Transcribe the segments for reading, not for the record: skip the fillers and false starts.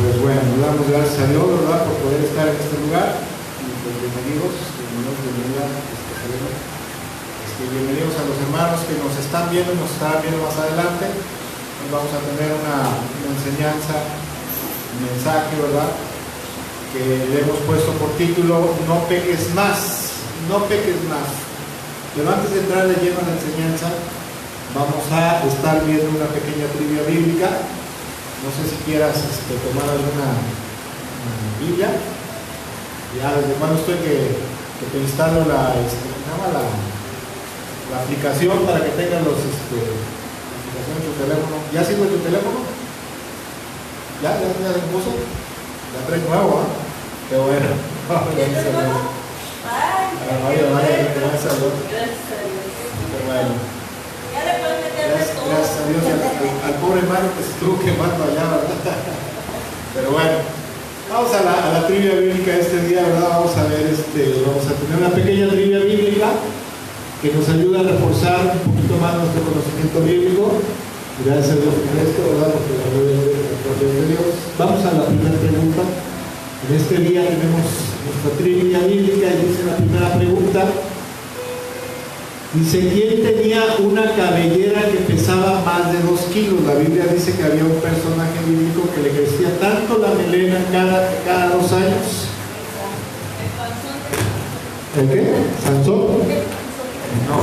Pues bueno, damos gracias a Dios, ¿verdad?, por poder estar en este lugar. Y pues bienvenidos a los hermanos que nos están viendo, nos estarán viendo más adelante. Hoy vamos a tener una enseñanza, un mensaje, ¿verdad?, que le hemos puesto por título No peques más, no peques más. Pero antes de entrar de lleno a la enseñanza, vamos a estar viendo una pequeña trivia bíblica. No sé si quieras tomar alguna Biblia. Ya desde cuando estoy que te instalo la aplicación para que tengas la aplicación en tu teléfono. ¿Ya sirve tu teléfono? ¿Ya se puso? Ya trae nuevo, ¿eh? Qué bueno. Gracias a Dios. Gracias a Dios. Qué bueno. Gracias a Dios al pobre hermano que se estuvo quemando allá, ¿verdad? Pero bueno, vamos a la trivia bíblica este día, ¿verdad? Vamos a ver, vamos a tener una pequeña trivia bíblica que nos ayuda a reforzar un poquito más nuestro conocimiento bíblico. Gracias a Dios por esto, ¿verdad? Porque la gloria de Dios. Vamos a la primera pregunta. En este día tenemos nuestra trivia bíblica y dice la primera pregunta. Dice, ¿quién tenía una cabellera que pesaba más de 2 kilos? La Biblia dice que había un personaje bíblico que le crecía tanto la melena cada 2 años. ¿El qué? ¿Sansón? No.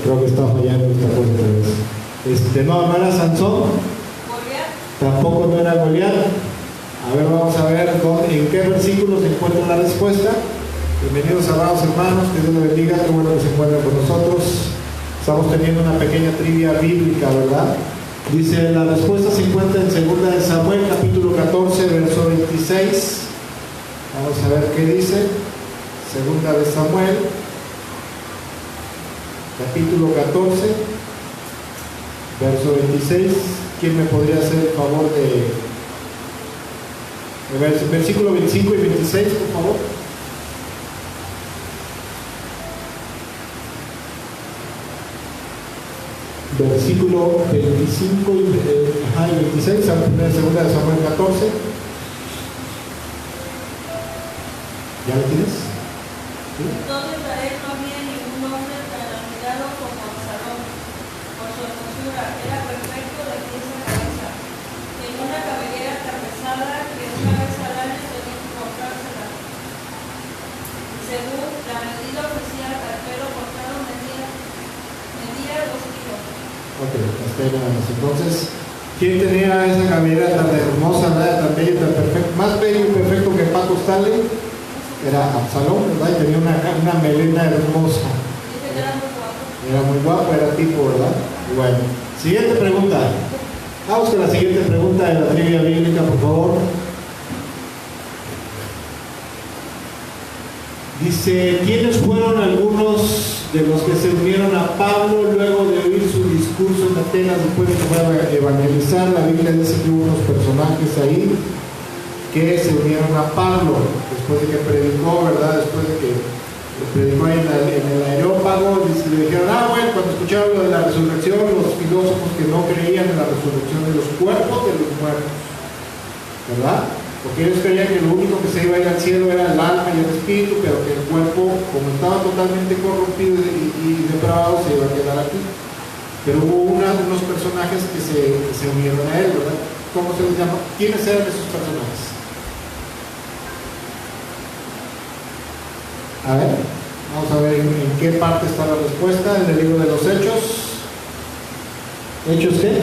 Creo que estaba fallando esta cosa. No era Sansón. Tampoco no era Goliat. A ver, vamos a ver en qué versículo se encuentra la respuesta. Bienvenidos, amados hermanos, que Dios les bendiga, qué bueno que se encuentren con nosotros. Estamos teniendo una pequeña trivia bíblica, ¿verdad? Dice, la respuesta se encuentra en 2 de Samuel, capítulo 14, verso 26. Vamos a ver qué dice. 2 de Samuel, capítulo 14, verso 26. ¿Quién me podría hacer el favor de versículo 25 y 26, por favor? Versículo 25 y 26, 2 de Samuel 14. ¿Ya lo tienes? ¿Sí? Todo Israel no había ningún hombre tan admirado como Absalón. Por su hermosura, era perfecto de pies a cabeza. Tenía una cabellera tan pesada que una vez al año tenía que cortársela. Según la medida oficial, el pelo cortado medía 2 kilos. Ok, entonces, ¿quién tenía esa cabellera tan hermosa, tan bella, tan perfecta? Más bello y perfecto que Paco Stanley era Absalón, ¿verdad? Y tenía una melena hermosa. Era muy guapo, era tipo, ¿verdad? Y bueno, siguiente pregunta. Vamos con la siguiente pregunta de la trivia bíblica, por favor. Dice, ¿quiénes fueron algunos de los que se unieron a Pablo luego de oír su discurso en Atenas después de que fue a evangelizar? La Biblia dice que hubo unos personajes ahí que se unieron a Pablo después de que predicó, ¿verdad? Después de que predicó ahí en el Areópago, le dijeron, bueno, cuando escucharon lo de la resurrección, los filósofos que no creían en la resurrección de los cuerpos de los muertos, ¿verdad? Porque ellos creían que lo único que se iba a ir al cielo era el alma y el espíritu, pero que el cuerpo, como estaba totalmente corrompido y depravado, se iba a quedar aquí. Pero hubo unos personajes que se unieron a él, ¿verdad? ¿Cómo se les llama? ¿Quiénes eran esos personajes? A ver, vamos a ver en qué parte está la respuesta en el libro de los Hechos. ¿Hechos qué?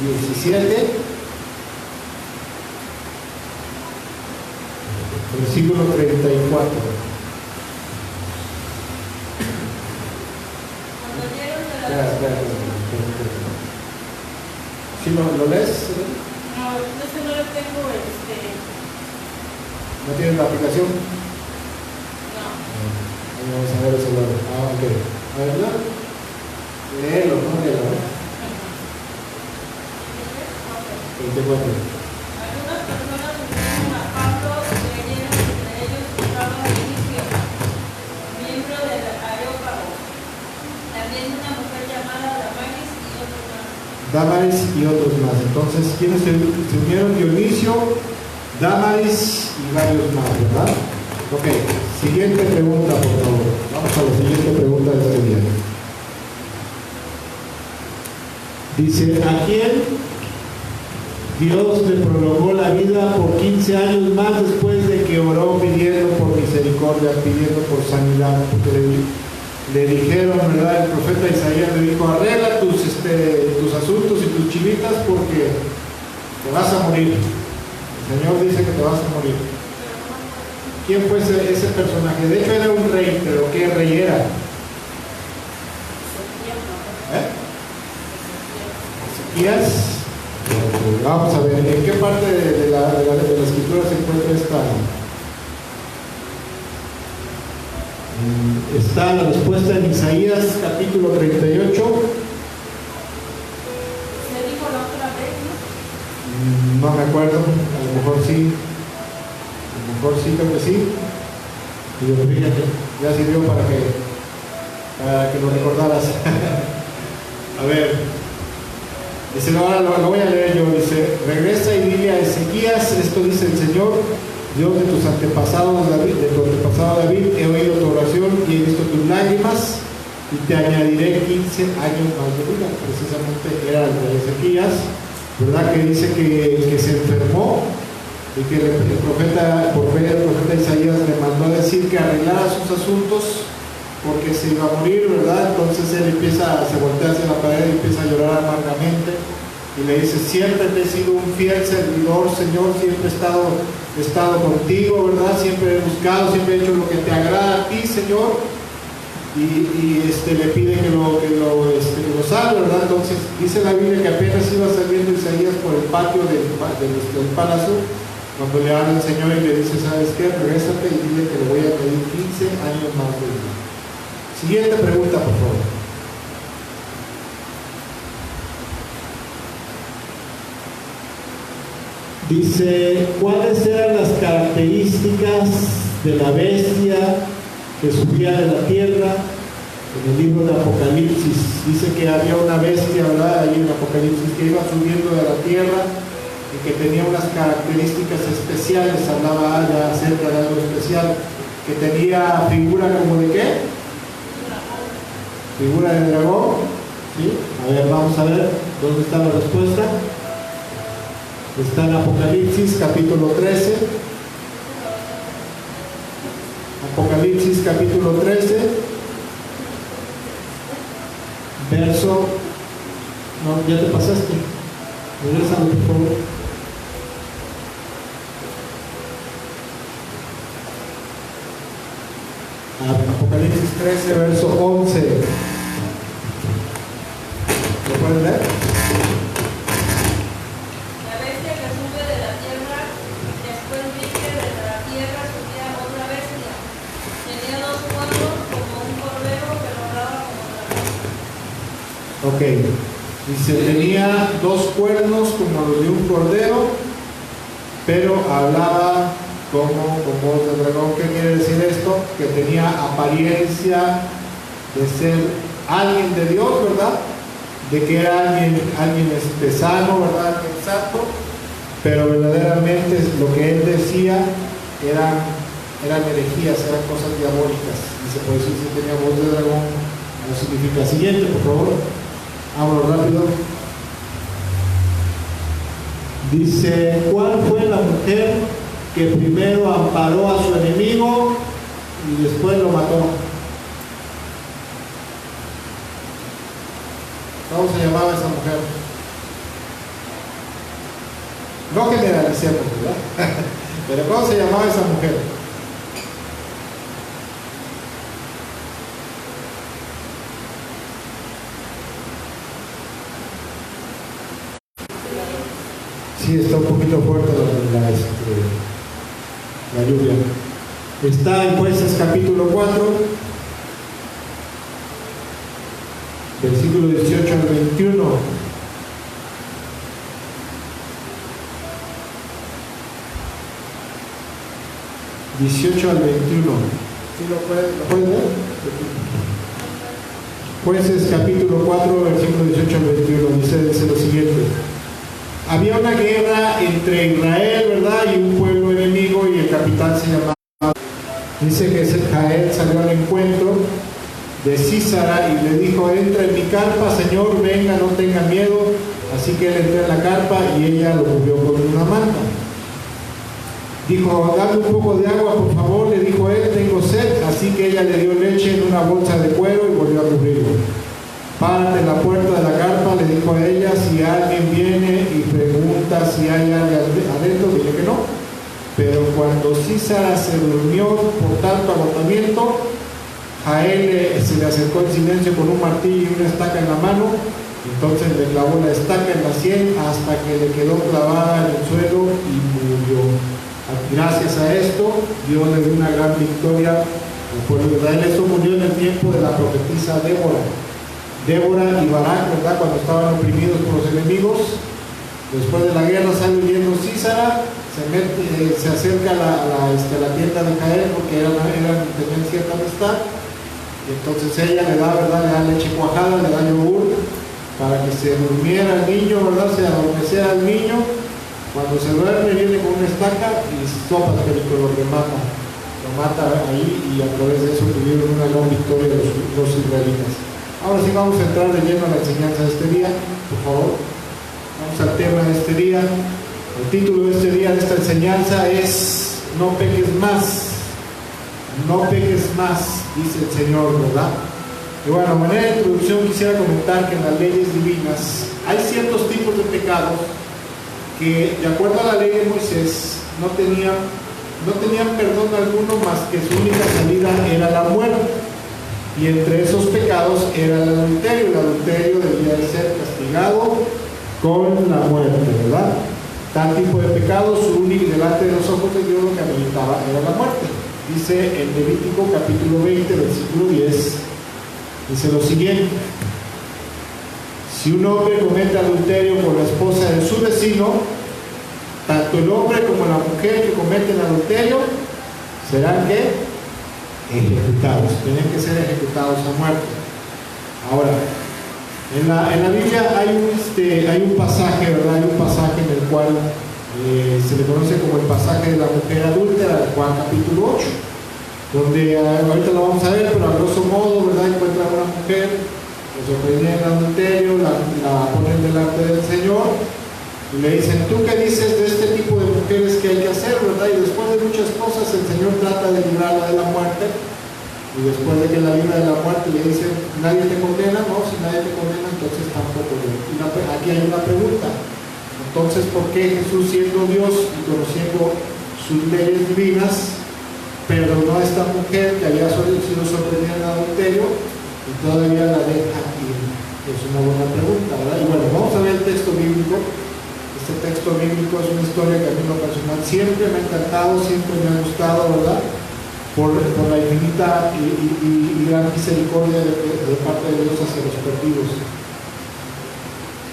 17. Versículo 34. ¿Sí lo lees? No, no lo tengo. ¿No tienes la aplicación? No. Vamos a ver el celular. Ok. A ver, ¿no? Léelo, no léelo. 34. Algunas personas unieron a Pablo y creyeron que entre ellos estaba Dionisio, miembro del Areópago, también una mujer llamada Damaris y otros más. Dámaris y otros más. Entonces, ¿quiénes se unieron? Dionisio, Dámaris y varios más, ¿verdad? Ok, siguiente pregunta, por favor. Vamos a la siguiente pregunta de este día. Dice, ¿a quién Dios le prolongó la vida por 15 años más después de que oró pidiendo por misericordia, pidiendo por sanidad? Porque le dijeron, ¿verdad? El profeta Isaías le dijo, arregla tus asuntos y tus chivitas porque te vas a morir. El Señor dice que te vas a morir. ¿Quién fue ese personaje? De hecho era un rey, pero ¿qué rey era? Ezequías. Vamos a ver, ¿en qué parte de la escritura se encuentra esta? Está la respuesta en Isaías capítulo 38. ¿Se dijo la otra vez, no? No me acuerdo, a lo mejor sí. Creo que sí. Y yo, fíjate, ya sirvió para que lo recordaras. A ver, dice, ahora lo voy a leer yo. Dice, regresa y dile a Ezequías, esto dice el Señor, Dios de tus antepasados David, he oído tu oración y he visto tus lágrimas y te añadiré 15 años más de vida. Precisamente era el de Ezequías, ¿verdad? Que dice que se enfermó y que el profeta Isaías le mandó a decir que arreglara sus asuntos porque se iba a morir, ¿verdad? Entonces él se voltea hacia la pared y empieza a llorar amargamente y le dice, siempre te he sido un fiel servidor, Señor, siempre he estado contigo, ¿verdad? Siempre he buscado, siempre he hecho lo que te agrada a ti, Señor, y le pide que lo salve, ¿verdad? Entonces dice la Biblia que apenas iba saliendo Isaías por el patio del palacio cuando le habla el Señor y le dice, ¿sabes qué? Regrésate y dile que le voy a pedir 15 años más de vida. Siguiente pregunta, por favor. Dice, ¿cuáles eran las características de la bestia que subía de la tierra? En el libro de Apocalipsis dice que había una bestia, ¿verdad? Ahí en Apocalipsis que iba subiendo de la tierra y que tenía unas características especiales. Hablaba ya acerca de algo especial, que tenía figura como de ¿qué? Figura de dragón. ¿Sí? A ver, vamos a ver dónde está la respuesta. Está en Apocalipsis capítulo 13. Apocalipsis capítulo 13, verso, no, ya te pasaste, regrésame por favor. Apocalipsis 13, verso 11. ¿Lo pueden leer? La bestia que sube de la tierra, después vi que de la tierra subía otra bestia. Tenía dos cuernos como un cordero, pero hablaba como dragón. Ok, dice, tenía dos cuernos como los de un cordero, pero hablaba como voz de dragón. ¿Qué quiere decir esto? Que tenía apariencia de ser alguien de Dios, ¿verdad? De que era alguien sano, ¿verdad? Alguien santo, pero verdaderamente lo que él decía eran herejías, eran cosas diabólicas. Dice, por eso si tenía voz de dragón, no significa. Siguiente, por favor. Vámonos rápido. Dice, ¿cuál fue la mujer que primero amparó a su enemigo y después lo mató? ¿Cómo se llamaba esa mujer? No generalicemos, ¿verdad? Pero ¿cómo se llamaba esa mujer? Sí, está un poquito fuerte la lluvia. Está en Jueces capítulo 4, versículo 18 al 21. ¿18 al 21? ¿Sí lo pueden ver? Jueces capítulo 4, versículo 18 al 21, dice lo siguiente. Había una guerra entre Israel, ¿verdad?, y un pueblo enemigo, y el capitán se llamaba. Dice que Jael salió al encuentro de Sísara y le dijo: entra en mi carpa, señor, venga, no tenga miedo. Así que él entró en la carpa y ella lo cubrió con una manta. Dijo: dame un poco de agua, por favor, le dijo él, tengo sed. Así que ella le dio leche en una bolsa de cuero y volvió a cubrirlo. Párate en la puerta de la carpa, le dijo a ella, si alguien viene y pregunta si hay alguien adentro, dile que no. Pero cuando Sísara se durmió por tanto agotamiento, Jael se le acercó en silencio con un martillo y una estaca en la mano. Entonces le clavó la estaca en la sien hasta que le quedó clavada en el suelo y murió. Gracias a esto, Dios le dio una gran victoria al pueblo de Israel. Esto murió en el tiempo de la profetisa Débora y Barak, ¿verdad?, cuando estaban oprimidos por los enemigos. Después de la guerra sale huyendo Sísara, se acerca a la tienda de Jael porque tenían cierta amistad. Y entonces ella le da, ¿verdad?, le da leche cuajada, le da yogur para que se durmiera el niño, ¿verdad?, se adormeciera el niño. Cuando se duerme viene con una estaca y sopa que lo mata ahí, y a través de eso tuvieron una gran victoria los israelitas. Ahora sí vamos a entrar de lleno a la enseñanza de este día, por favor. Vamos al tema de este día. El título de este día, de esta enseñanza, es No peques más. No peques más, dice el Señor, ¿verdad? Y bueno, a manera de introducción quisiera comentar que en las leyes divinas hay ciertos tipos de pecados que, de acuerdo a la ley de Moisés, no tenían perdón alguno, más que su única salida era la muerte. Y entre esos pecados era el adulterio. El adulterio debía de ser castigado con la muerte, ¿verdad? Tal tipo de pecado, su único delante de los ojos de Dios, lo que ameritaba era la muerte. Dice en Levítico capítulo 20, versículo 10, dice lo siguiente: si un hombre comete adulterio con la esposa de su vecino, tanto el hombre como la mujer que cometen adulterio serán ¿qué? Ejecutados, tienen que ser ejecutados a muerte. Ahora, en la Biblia hay un pasaje, ¿verdad? Hay un pasaje en el cual se le conoce como el pasaje de la mujer adúltera, Juan capítulo 8, donde ahorita lo vamos a ver, pero a grosso modo, ¿verdad?, encuentra a una mujer, le sorprende el adulterio, la ponen delante del Señor y le dicen: ¿tú qué dices de este tipo de mujeres que hay que hacer, verdad? Y después de muchas cosas el Señor trata de librarla de la muerte, y después de que la libra de la muerte le dicen: nadie te condena. No, si nadie te condena, entonces tampoco yo. Y aquí hay una pregunta: entonces, ¿por qué Jesús, siendo Dios y conociendo sus leyes divinas, perdonó a esta mujer que había sido sorprendida en adulterio y todavía la deja ir? Es una buena pregunta, ¿verdad? Y bueno, vamos a ver el texto bíblico. Este texto bíblico es una historia que a mí en lo personal siempre me ha encantado, siempre me ha gustado, ¿verdad?, por la infinita y gran misericordia de parte de Dios hacia los perdidos,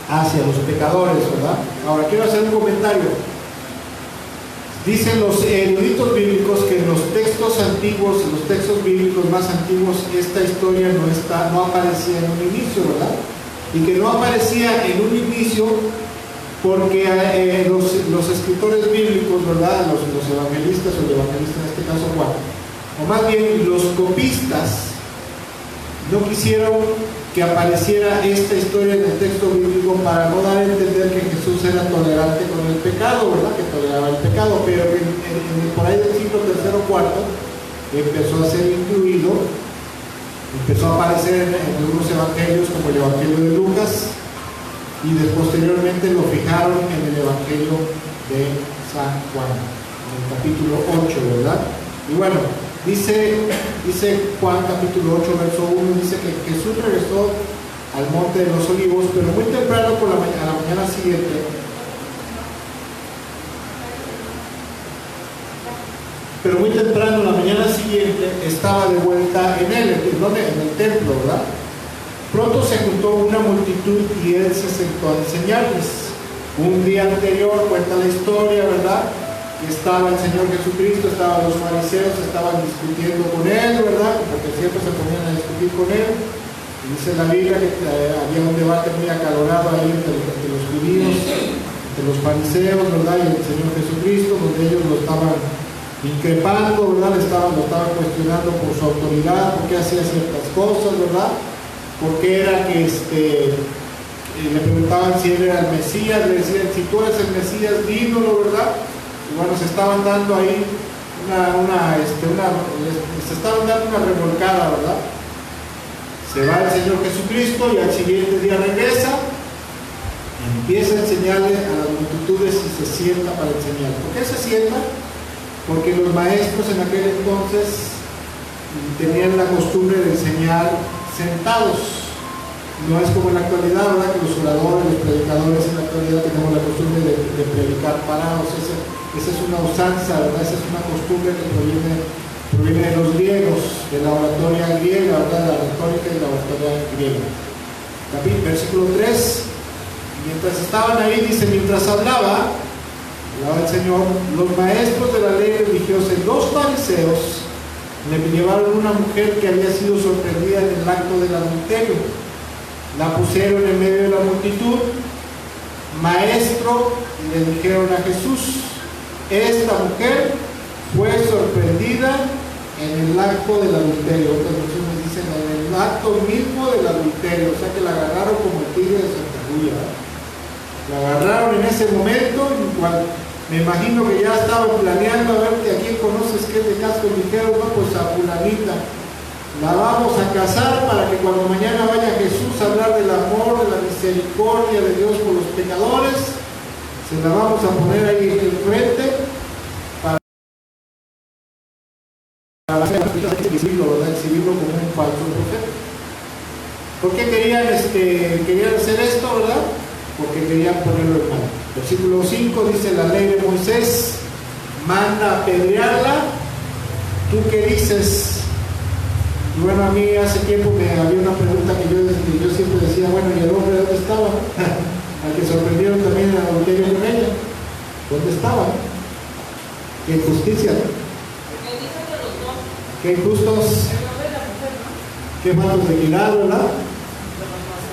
hacia los pecadores, ¿verdad? Ahora quiero hacer un comentario. Dicen los eruditos bíblicos que en los textos antiguos, en los textos bíblicos más antiguos, esta historia no aparecía en un inicio, ¿verdad? Y que no aparecía en un inicio porque los escritores bíblicos, ¿verdad?, los evangelistas, o el evangelista en este caso Juan, o más bien los copistas, no quisieron que apareciera esta historia en el texto bíblico para no dar a entender que Jesús era tolerante con el pecado, ¿verdad?, que toleraba el pecado, pero por ahí del siglo III o IV empezó a ser incluido, empezó a aparecer en algunos evangelios, como el evangelio de Lucas, y posteriormente lo fijaron en el evangelio de San Juan, en el capítulo 8, ¿verdad? Y bueno, dice Juan capítulo 8, verso 1, dice que Jesús regresó al monte de los olivos, pero muy temprano a la mañana siguiente, estaba de vuelta en el templo, ¿verdad? Pronto se juntó una multitud y él se sentó a enseñarles. Un día anterior, cuenta la historia, ¿verdad?, que estaba el Señor Jesucristo, estaban los fariseos, estaban discutiendo con él, ¿verdad?, porque siempre se ponían a discutir con él. Dice la Biblia que había un debate muy acalorado ahí entre los judíos, entre los fariseos, ¿verdad? Y el Señor Jesucristo, donde ellos lo estaban increpando, ¿verdad? Lo estaban cuestionando por su autoridad, por qué hacía ciertas cosas, ¿verdad? Por qué era que le preguntaban si él era el Mesías, le decían, si tú eres el Mesías, dímelo, ¿verdad? Y bueno, se estaban dando ahí se estaban dando una revolcada, ¿verdad? Se va el Señor Jesucristo y al siguiente día regresa, empieza a enseñarle a las multitudes y se sienta para enseñar. ¿Por qué se sienta? Porque los maestros en aquel entonces tenían la costumbre de enseñar sentados. No es como en la actualidad, ¿verdad? Que los oradores, los predicadores en la actualidad tenemos la costumbre de predicar parados. Esa es una usanza, ¿verdad? Esa es una costumbre que proviene de los griegos, de la oratoria griega, ¿verdad? La retórica y la oratoria griega. Versículo 3. Mientras estaban ahí, dice, mientras hablaba el Señor, los maestros de la ley religiosa y los fariseos le llevaron una mujer que había sido sorprendida en el acto del adulterio. La pusieron en medio de la multitud. Maestro, le dijeron a Jesús, esta mujer fue sorprendida en el acto del adulterio. Otras versiones dicen en el acto mismo del adulterio, o sea que la agarraron como el tigre de Santa Julia. La agarraron en ese momento, en cual me imagino que ya estaban planeando a ver que a quién conoces que es de casco ligero, no, pues a fulanita. La vamos a casar para que cuando mañana vaya Jesús a hablar del amor, de la misericordia de Dios por los pecadores, se la vamos a poner ahí en el frente para exhibirlo como un falso profeta. ¿Por qué querían hacer esto, verdad? Porque querían ponerlo en mal. Versículo 5 dice, la ley de Moisés manda apedrearla. ¿Tú qué dices? Y bueno, a mí hace tiempo había una pregunta que yo siempre decía, bueno, ¿y el hombre dónde estaba? Al que sorprendieron también en el adulterio con ella. ¿Dónde estaba? ¡Qué injusticia! ¡Qué injustos! ¡Qué malos de equidad, ¿verdad?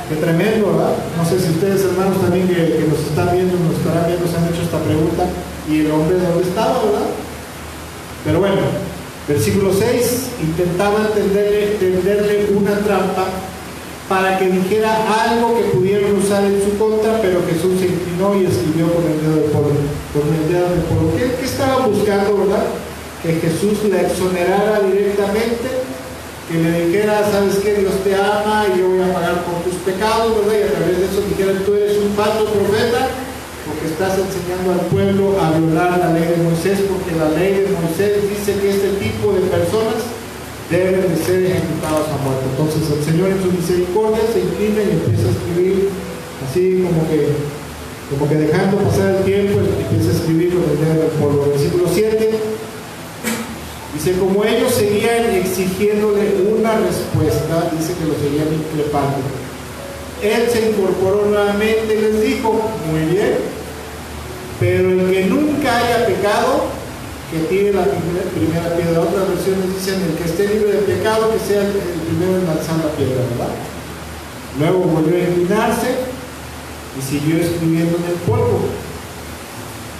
¡Qué tremendo!, ¿verdad? No sé si ustedes, hermanos, también que nos están viendo, nos estarán viendo, se han hecho esta pregunta. ¿Y el hombre dónde estaba, verdad? Pero bueno, versículo 6, intentaban tenderle una trampa para que dijera algo que pudieran usar en su contra, pero Jesús se inclinó y escribió con el dedo del pueblo. ¿Qué estaban buscando, verdad? Que Jesús la exonerara directamente, que le dijera, ¿sabes qué? Dios te ama y yo voy a pagar por tus pecados, ¿verdad? Y a través de eso dijeran, tú eres un falso profeta, porque estás enseñando al pueblo a violar la ley de Moisés, porque la ley de Moisés dice que este tipo de personas deben de ser ejecutados a muerte. Entonces el Señor en su misericordia se inclina y empieza a escribir así como que dejando pasar el tiempo, empieza a escribir con el dedo del polvo. Versículo 7 dice, como ellos seguían exigiéndole una respuesta, dice que lo seguían increpando. Él se incorporó nuevamente y les dijo, muy bien, pero el que nunca haya pecado, que tire la primera piedra. Otras versiones dicen, el que esté libre de pecado, que sea el primero en lanzar la piedra, ¿verdad? Luego volvió a inclinarse y siguió escribiendo en el polvo.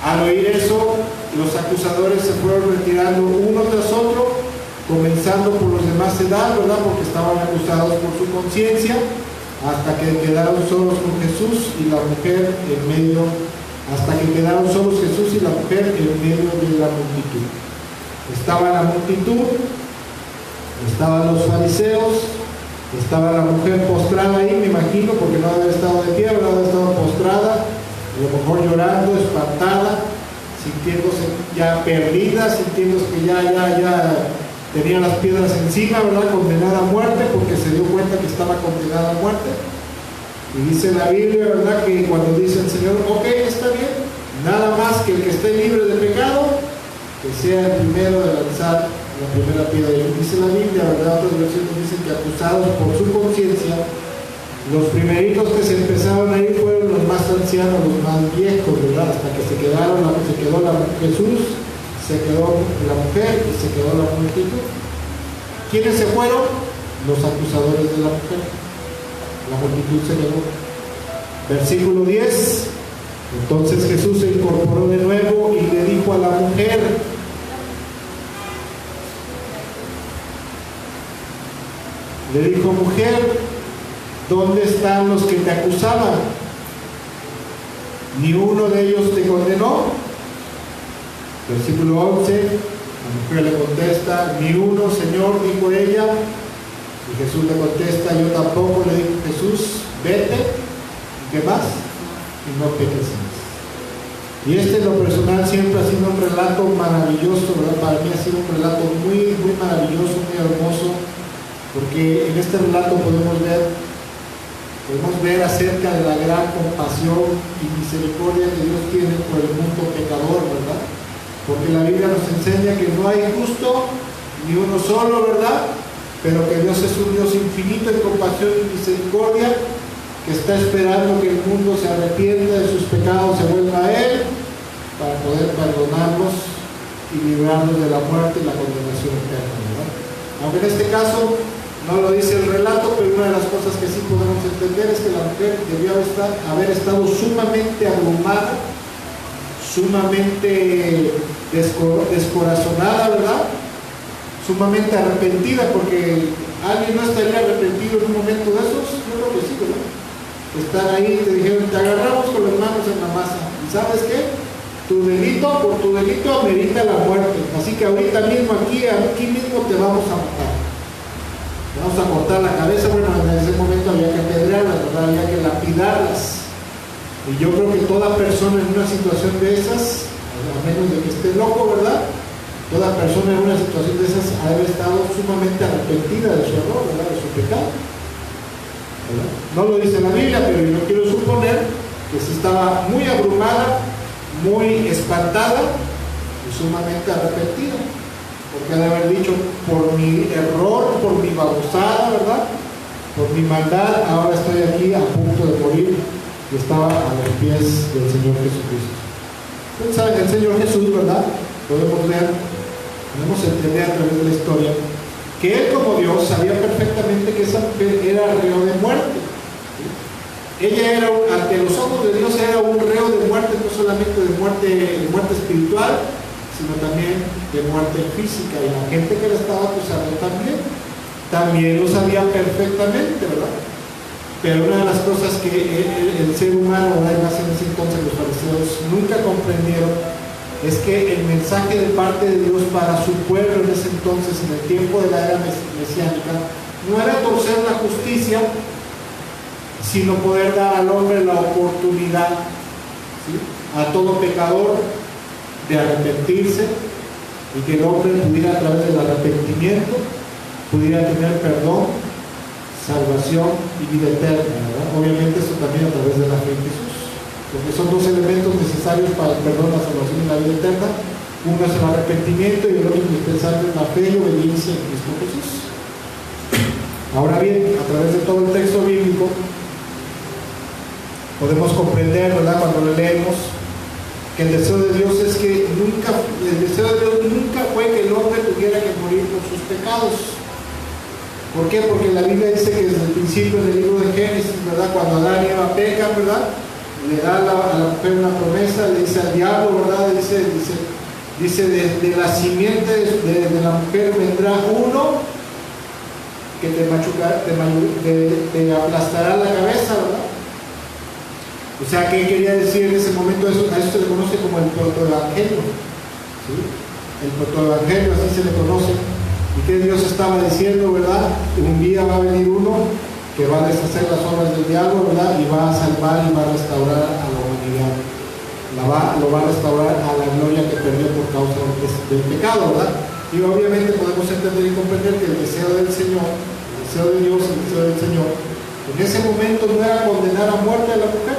Al oír eso, los acusadores se fueron retirando uno tras otro, comenzando por los de más edad, ¿verdad? Porque estaban acusados por su conciencia, hasta que quedaron solos con Jesús y la mujer en medio, de la multitud. Estaba la multitud, estaban los fariseos, estaba la mujer postrada ahí, me imagino, porque no había estado de pie, no había estado postrada, a lo mejor llorando, espantada, sintiéndose ya perdida, sintiéndose que ya tenía las piedras encima, ¿verdad? Condenada a muerte, porque se dio cuenta que estaba condenada a muerte. Y dice la Biblia, ¿verdad?, que cuando dice el Señor, ok, está bien, nada más que el que esté libre de pecado, que sea el primero de lanzar la primera piedra. Y dice la Biblia, ¿verdad?, otras versiones dicen que acusados por su conciencia, los primeritos que se empezaron a ir fueron los más ancianos, los más viejos, ¿verdad?, hasta que se quedó Jesús, se quedó la mujer y se quedó la multitud. ¿Quiénes se fueron? Los acusadores de la mujer. La multitud se quedó. Versículo 10. Entonces Jesús se incorporó de nuevo y le dijo a la mujer: mujer, ¿dónde están los que te acusaban? ¿Ni uno de ellos te condenó? Versículo 11. La mujer le contesta: ni uno, Señor, dijo ella. Y Jesús le contesta: yo tampoco. Le dijo Jesús: vete, ¿y qué más? Y no peques más. Y en lo personal siempre ha sido un relato maravilloso, ¿verdad? Para mí ha sido un relato muy, muy maravilloso, muy hermoso, porque en este relato podemos ver acerca de la gran compasión y misericordia que Dios tiene por el mundo pecador, ¿verdad? Porque la Biblia nos enseña que no hay justo ni uno solo, ¿verdad? Pero que Dios es un Dios infinito en compasión y misericordia, que está esperando que el mundo se arrepienta de sus pecados, se vuelva a Él, para poder perdonarlos y librarlos de la muerte y la condenación eterna, ¿verdad? Aunque en este caso no lo dice el relato, pero una de las cosas que sí podemos entender es que la mujer debió haber estado sumamente abrumada, sumamente descorazonada, ¿verdad? Sumamente arrepentida, porque alguien no estaría arrepentido en un momento de esos. Yo creo que sí, ¿verdad? Están ahí, te dijeron: te agarramos con las manos en la masa, y ¿sabes qué? Por tu delito amerita la muerte, así que ahorita mismo aquí mismo te vamos a matar, te vamos a cortar la cabeza. Bueno, en ese momento había que apedrearlas, ¿verdad? Había que lapidarlas. Y yo creo que toda persona en una situación de esas, a menos de que esté loco, ¿verdad? Toda persona en una situación de esas ha de haber estado sumamente arrepentida de su error, ¿verdad? De su pecado, ¿verdad? No lo dice la Biblia, pero yo quiero suponer que sí estaba muy abrumada, muy espantada y sumamente arrepentida, porque ha de haber dicho: por mi error, por mi babosada, ¿verdad? Por mi maldad, ahora estoy aquí a punto de morir. Y estaba a los pies del Señor Jesucristo. Ustedes saben, el Señor Jesús, ¿verdad? Podemos entender a través de la historia que Él, como Dios, sabía perfectamente que esa mujer era reo de muerte. Ella era, ante los ojos de Dios, era un reo de muerte, no solamente de muerte espiritual, sino también de muerte física. Y la gente que la estaba acusando también lo sabía perfectamente, ¿verdad? Pero una de las cosas que el ser humano, además en ese entonces los fariseos nunca comprendieron, es que el mensaje de parte de Dios para su pueblo en ese entonces, en el tiempo de la era mesiánica, no era torcer la justicia, sino poder dar al hombre la oportunidad, ¿sí?, a todo pecador de arrepentirse, y que el hombre pudiera, a través del arrepentimiento, pudiera tener perdón, salvación y vida eterna, ¿verdad? Obviamente esto también a través de la fe en Jesús, porque son dos elementos necesarios para el perdón, la salvación y la vida eterna. Uno es el arrepentimiento y el otro indispensable es la fe y obediencia en Cristo Jesús. Ahora bien, a través de todo el texto bíblico podemos comprender, ¿verdad?, cuando lo leemos, que el deseo de Dios nunca fue que el hombre tuviera que morir por sus pecados. ¿Por qué? Porque la Biblia dice que desde el principio en el libro de Génesis, ¿verdad?, cuando Adán y Eva pecan, ¿verdad?, le da a la mujer una promesa, le dice al diablo, ¿verdad?, dice de la simiente de la mujer vendrá uno que te aplastará la cabeza, ¿verdad? O sea, ¿qué quería decir en ese momento? A eso se le conoce como el protoevangelio, ¿sí? El protoevangelio, así se le conoce. ¿Y qué Dios estaba diciendo, verdad? Un día va a venir uno que va a deshacer las obras del diablo, ¿verdad? Y va a salvar y va a restaurar a la humanidad. Lo va a restaurar a la gloria que perdió por causa del pecado, ¿verdad? Y obviamente podemos entender y comprender que el deseo del Señor, el deseo de Dios, el deseo del Señor, en ese momento no era condenar a muerte a la mujer.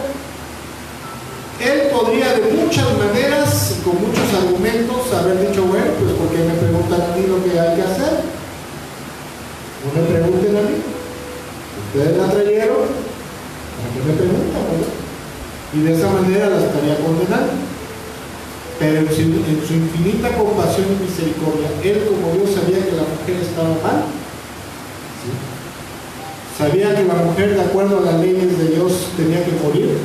Él podría de muchas maneras y con muchos argumentos haber dicho: bueno, pues ¿por qué me preguntan a mí lo que hay que hacer? No me pregunten a mí. Ustedes la trajeron, ¿para qué me preguntan, verdad? Y de esa manera la estaría condenando. Pero en su infinita compasión y misericordia, Él, como Dios, sabía que la mujer estaba mal, ¿sí?, ¿Sabía que la mujer, de acuerdo a las leyes de Dios, tenía que morir?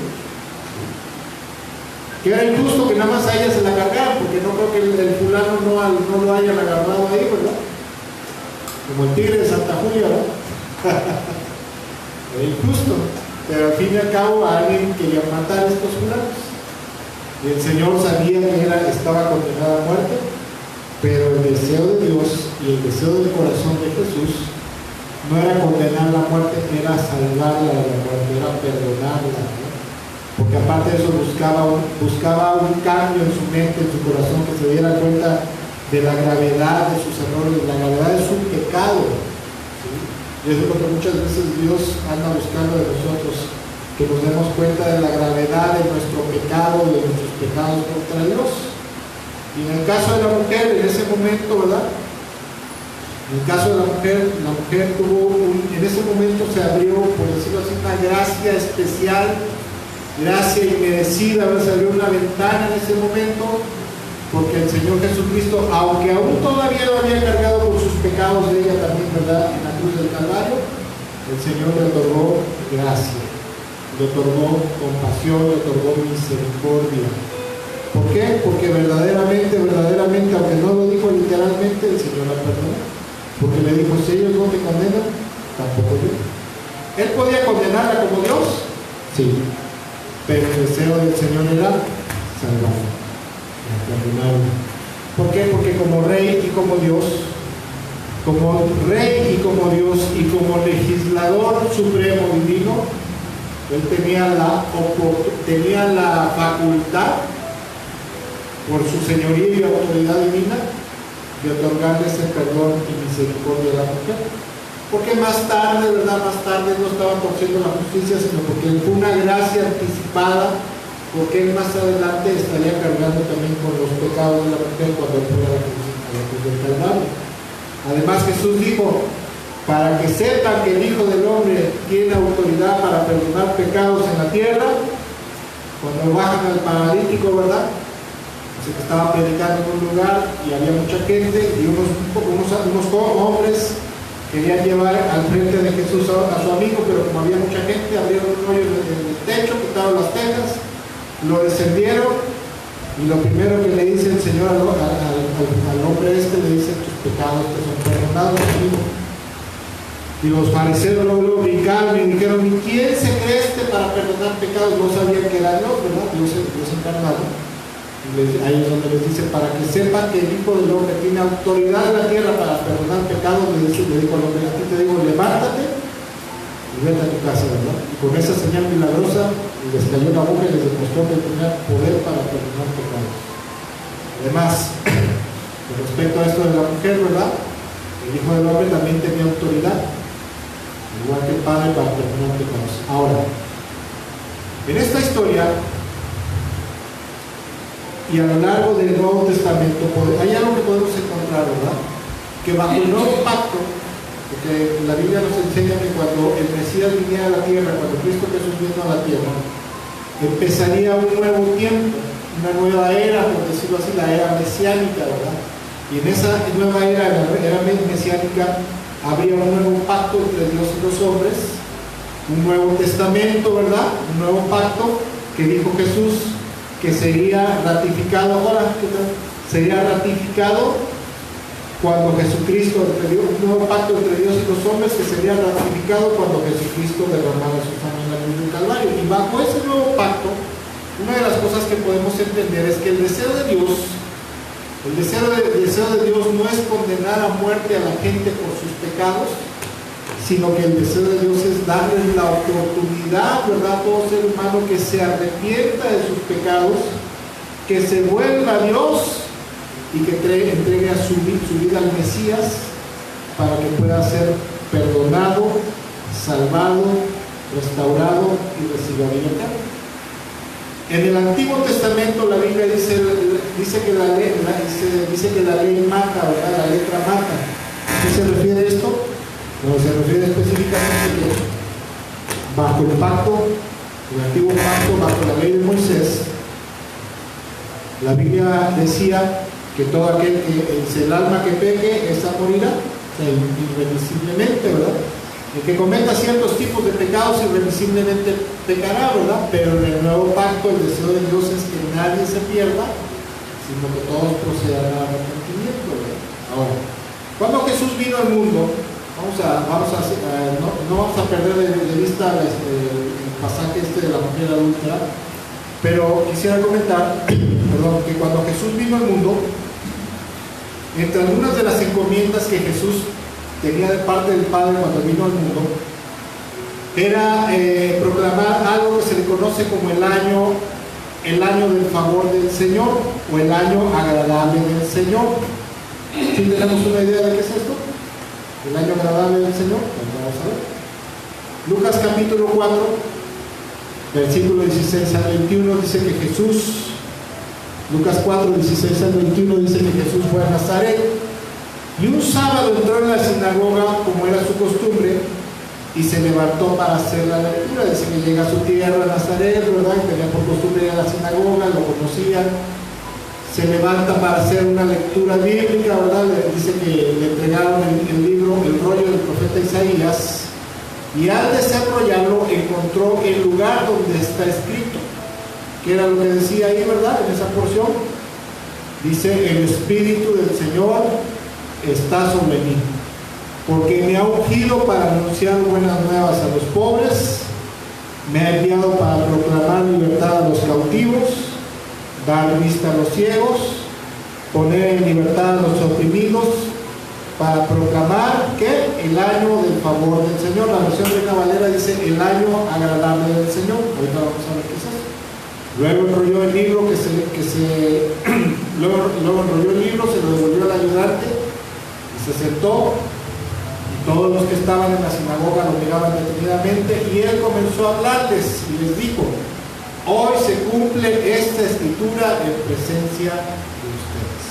Que era injusto que nada más a ella se la cargaran, porque no creo que el fulano no lo hayan agarrado ahí, ¿verdad? Como el tigre de Santa Julia, ¿verdad? Era injusto, pero al fin y al cabo a alguien quería matar a estos fulanos. Y el Señor sabía que estaba condenada a muerte, pero el deseo de Dios y el deseo del corazón de Jesús no era condenar la muerte, era salvarla de la muerte, era perdonarla, ¿no? Porque aparte de eso buscaba un cambio en su mente, en su corazón, que se diera cuenta de la gravedad de sus errores, de la gravedad de su pecado, ¿sí? Y eso es lo que muchas veces Dios anda buscando de nosotros, que nos demos cuenta de la gravedad de nuestro pecado, de nuestros pecados contra Dios. Y en el caso de la mujer, en ese momento, ¿verdad? En el caso de la mujer tuvo en ese momento se abrió, por decirlo así, una gracia especial, gracia inmerecida, ¿verdad? Se abrió una ventana en ese momento, porque el Señor Jesucristo, aunque aún todavía lo había cargado por sus pecados de ella también, ¿verdad? En la cruz del Calvario, el Señor le otorgó gracia, le otorgó compasión, le otorgó misericordia. ¿Por qué? Porque verdaderamente, aunque no lo dijo literalmente, el Señor la perdonó. Porque le dijo, si ellos no te condenan, tampoco yo. ¿Él podía condenarla como Dios? Sí. Pero el deseo del Señor era salvarla, perdonarla. ¿Por qué? Porque como rey y como Dios, y como legislador supremo divino, él tenía la facultad, por su señoría y autoridad divina, de otorgarle ese perdón y misericordia a la mujer. Porque más tarde, ¿verdad? Más tarde no estaba torciendo la justicia, sino porque fue una gracia anticipada, porque él más adelante estaría cargando también con los pecados de la mujer cuando él fuera a la cruz del Calvario. Además, Jesús dijo, para que sepan que el Hijo del Hombre tiene autoridad para perdonar pecados en la tierra, cuando bajan al paralítico, ¿verdad? Se estaba predicando en un lugar y había mucha gente y unos hombres querían llevar al frente de Jesús a su amigo, pero como había mucha gente, abrieron un hoyo en el techo, quitaron las tejas, lo descendieron y lo primero que le dice el Señor al hombre le dice, tus pecados te son perdonados, amigo. Y los fariseos luego brincaron y dijeron, ¿y quién se cree para perdonar pecados? No sabían que era Dios, ¿verdad? Dios encarnado. Ahí es donde les dice, para que sepan que el Hijo del Hombre tiene autoridad en la tierra para perdonar pecados, le dijo al hombre, a ti te digo, levántate y vete a tu casa, ¿verdad? Y con esa señal milagrosa les cayó la boca y les demostró que tenía poder para perdonar pecados. Además, con respecto a esto de la mujer, ¿verdad? El Hijo del Hombre también tenía autoridad, igual que el Padre, para perdonar pecados. Ahora, en esta historia y a lo largo del Nuevo Testamento hay algo que podemos encontrar, ¿verdad? Que bajo el nuevo pacto, porque la Biblia nos enseña que cuando el Mesías viniera a la tierra, cuando Cristo Jesús vino a la tierra, empezaría un nuevo tiempo, una nueva era, por decirlo así, la era mesiánica, ¿verdad? Y en esa nueva era, la era mesiánica, habría un nuevo pacto entre Dios y los hombres, un nuevo testamento, ¿verdad? Un nuevo pacto que dijo Jesús que sería ratificado, sería ratificado cuando Jesucristo, un nuevo pacto entre Dios y los hombres que sería ratificado cuando Jesucristo derramara su sangre en la cruz del Calvario. Y bajo ese nuevo pacto, una de las cosas que podemos entender es que el deseo de Dios no es condenar a muerte a la gente por sus pecados, sino que el deseo de Dios es darles la oportunidad, ¿verdad?, a todo ser humano que se arrepienta de sus pecados, que se vuelva a Dios y que entregue a su vida al Mesías para que pueda ser perdonado, salvado, restaurado y reciba vida eterna. En el Antiguo Testamento la Biblia dice que la ley mata, ¿verdad? La letra mata. ¿A qué se refiere esto? No, se refiere específicamente que bajo el pacto, el antiguo pacto, bajo la ley de Moisés, la Biblia decía que todo aquel que el alma que peque, esa morirá, o sea, irremisiblemente, ¿verdad? El que cometa ciertos tipos de pecados irremisiblemente pecará, ¿verdad? Pero en el nuevo pacto el deseo de Dios es que nadie se pierda, sino que todos procedan al arrepentimiento, ¿verdad? Ahora, cuando Jesús vino al mundo, no vamos a perder de vista el pasaje de la mujer adulta, pero quisiera comentar, perdón, que cuando Jesús vino al mundo, entre algunas de las encomiendas que Jesús tenía de parte del Padre cuando vino al mundo, era proclamar algo que se le conoce como el año del favor del Señor, o el año agradable del Señor. ¿Sí tenemos una idea de qué es esto? El año agradable del Señor. Pues vamos a ver. Lucas capítulo 4, versículo 16 al 21, dice que Jesús, Lucas 4, 16 al 21, dice que Jesús fue a Nazaret, y un sábado entró en la sinagoga como era su costumbre, y se levantó para hacer la lectura. Dice que llega a su tierra, Nazaret, ¿verdad? Y tenía por costumbre ir a la sinagoga, lo conocían. Se levanta para hacer una lectura bíblica, ¿verdad? Dice que le entregaron el libro, el rollo del profeta Isaías, y al desarrollarlo encontró el lugar donde está escrito, que era lo que decía ahí, ¿verdad? En esa porción dice: el Espíritu del Señor está sobre mí, porque me ha ungido para anunciar buenas nuevas a los pobres, me ha enviado para proclamar libertad a los cautivos, dar vista a los ciegos, poner en libertad a los oprimidos, para proclamar que el año del favor del Señor. La versión de Valera dice el año agradable del Señor. Ahorita vamos a ver qué es eso. Luego enrolló el libro, luego enrolló el libro, se lo devolvió al ayudante y se sentó. Todos los que estaban en la sinagoga lo miraban detenidamente, y él comenzó a hablarles y les dijo: hoy se cumple esta escritura en presencia de ustedes.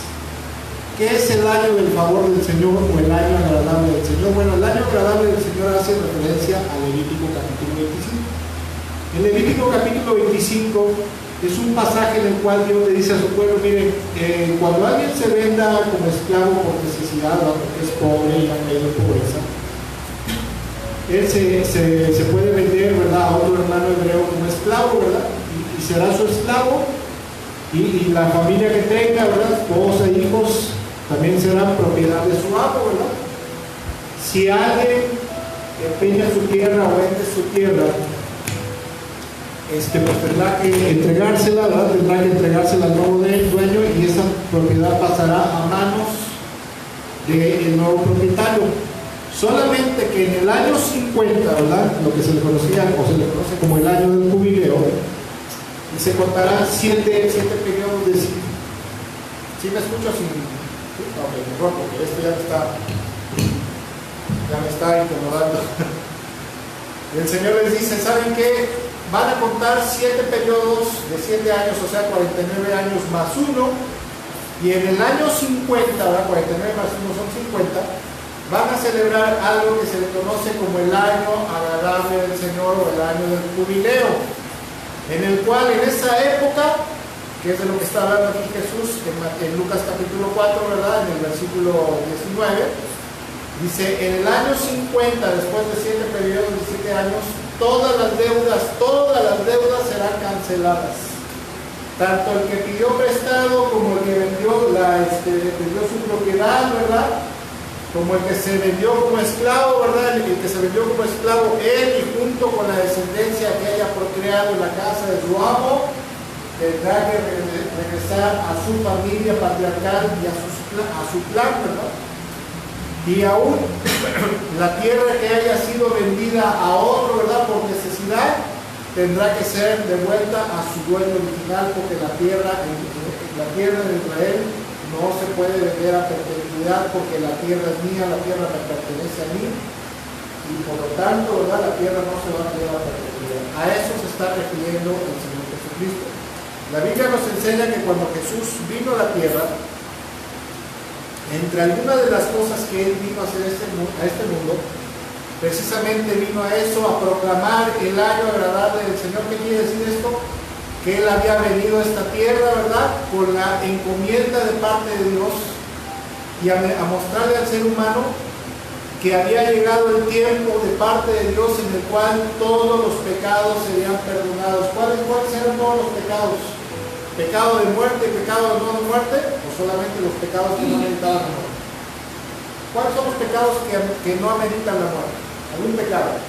¿Qué es el año del favor del Señor o el año agradable del Señor? Bueno, el año agradable del Señor hace referencia a Levítico capítulo 25. En Levítico capítulo 25 es un pasaje en el cual Dios le dice a su pueblo: miren, cuando alguien se venda como esclavo por necesidad, porque es pobre y ha caído en pobreza, él se puede vender, ¿verdad?, a otro hermano hebreo como esclavo, ¿verdad? Y será su esclavo, y la familia que tenga, ¿verdad?, esposa, hijos, también serán propiedad de su amo, ¿verdad? Si alguien empeña su tierra o vende su tierra, pues tendrá que entregársela, ¿verdad? Tendrá que entregársela al nuevo dueño, y esa propiedad pasará a manos del nuevo propietario. Solamente que en el año 50, ¿verdad?, lo que se le conocía o se le conoce como el año del jubileo, se contarán 7 periodos de ciclo. ¿Sí me escucho? ¿Sí? Ok, mejor, porque esto ya me está incomodando. El Señor les dice: ¿saben qué? Van a contar 7 periodos de 7 años, o sea, 49 años más 1, y en el año 50, ¿verdad?, 49 más 1 son 50, van a celebrar algo que se le conoce como el año agradable del Señor, o el año del jubileo, en el cual en esa época, que es de lo que está hablando aquí Jesús en Lucas capítulo 4, ¿verdad?, en el versículo 19, dice: en el año 50, después de 7 periodos de 7 años, todas las deudas serán canceladas. Tanto el que pidió prestado como el que vendió su propiedad, ¿verdad?, como el que se vendió como esclavo, ¿verdad?, el que se vendió como esclavo, él y junto con la descendencia que haya procreado en la casa de su amo, tendrá que regresar a su familia patriarcal y a su clan, ¿verdad? Y aún la tierra que haya sido vendida a otro, ¿verdad?, por necesidad, tendrá que ser devuelta a su dueño original, porque la tierra de Israel no se puede vender a perpetuidad, porque la tierra es mía, la tierra me pertenece a mí, y por lo tanto, ¿verdad?, la tierra no se va a vender a perpetuidad. A eso se está refiriendo el Señor Jesucristo. La Biblia nos enseña que cuando Jesús vino a la tierra, entre algunas de las cosas que Él vino a hacer a este mundo, precisamente vino a eso, a proclamar el año agradable del Señor. ¿Qué quiere decir esto? Que Él había venido a esta tierra, ¿verdad?, con la encomienda de parte de Dios, y a mostrarle al ser humano que había llegado el tiempo de parte de Dios en el cual todos los pecados serían perdonados. ¿Cuáles eran todos los pecados? ¿Pecado de muerte y pecado de no de muerte? ¿O solamente los pecados que no ameritaban la muerte? ¿Cuáles son los pecados que no ameritan la muerte? ¿Algún pecado?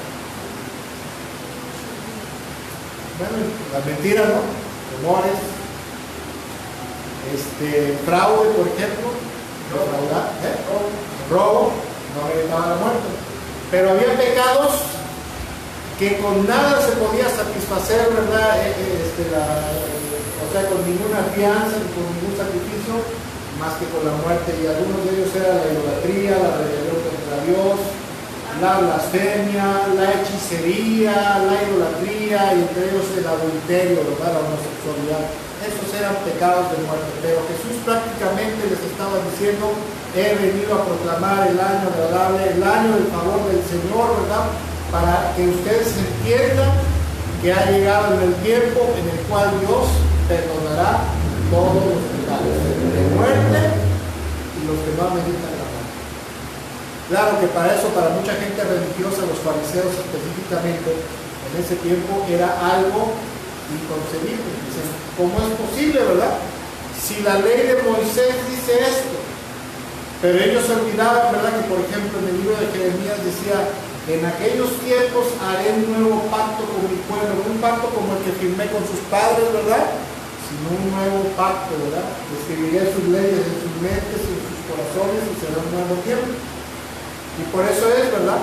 Bueno, las mentiras, ¿no? Rumores, fraude, por ejemplo, robo, no meritaba la muerte. Pero había pecados que con nada se podía satisfacer, ¿verdad? O sea, con ninguna fianza, con ningún sacrificio, más que con la muerte. Y algunos de ellos eran la idolatría, la rebelión contra Dios, la blasfemia, la hechicería, la idolatría, y entre ellos el adulterio, ¿verdad? La homosexualidad. Esos eran pecados de muerte. Pero Jesús prácticamente les estaba diciendo: he venido a proclamar el año agradable, el año del favor del Señor, ¿verdad? Para que ustedes entiendan que ha llegado en el tiempo en el cual Dios perdonará todos los pecados de muerte y los que no ameritan la muerte. Claro que para eso, para mucha gente religiosa, los fariseos específicamente, en ese tiempo era algo inconcebible. Dicen, ¿cómo es posible, verdad? Si la ley de Moisés dice esto. Pero ellos se olvidaban, ¿verdad? Que por ejemplo en el libro de Jeremías decía: en aquellos tiempos haré un nuevo pacto con mi pueblo, no un pacto como el que firmé con sus padres, ¿verdad? Sino un nuevo pacto, ¿verdad? Escribiré sus leyes en sus mentes y en sus corazones, y será un nuevo tiempo. Y por eso es, ¿verdad?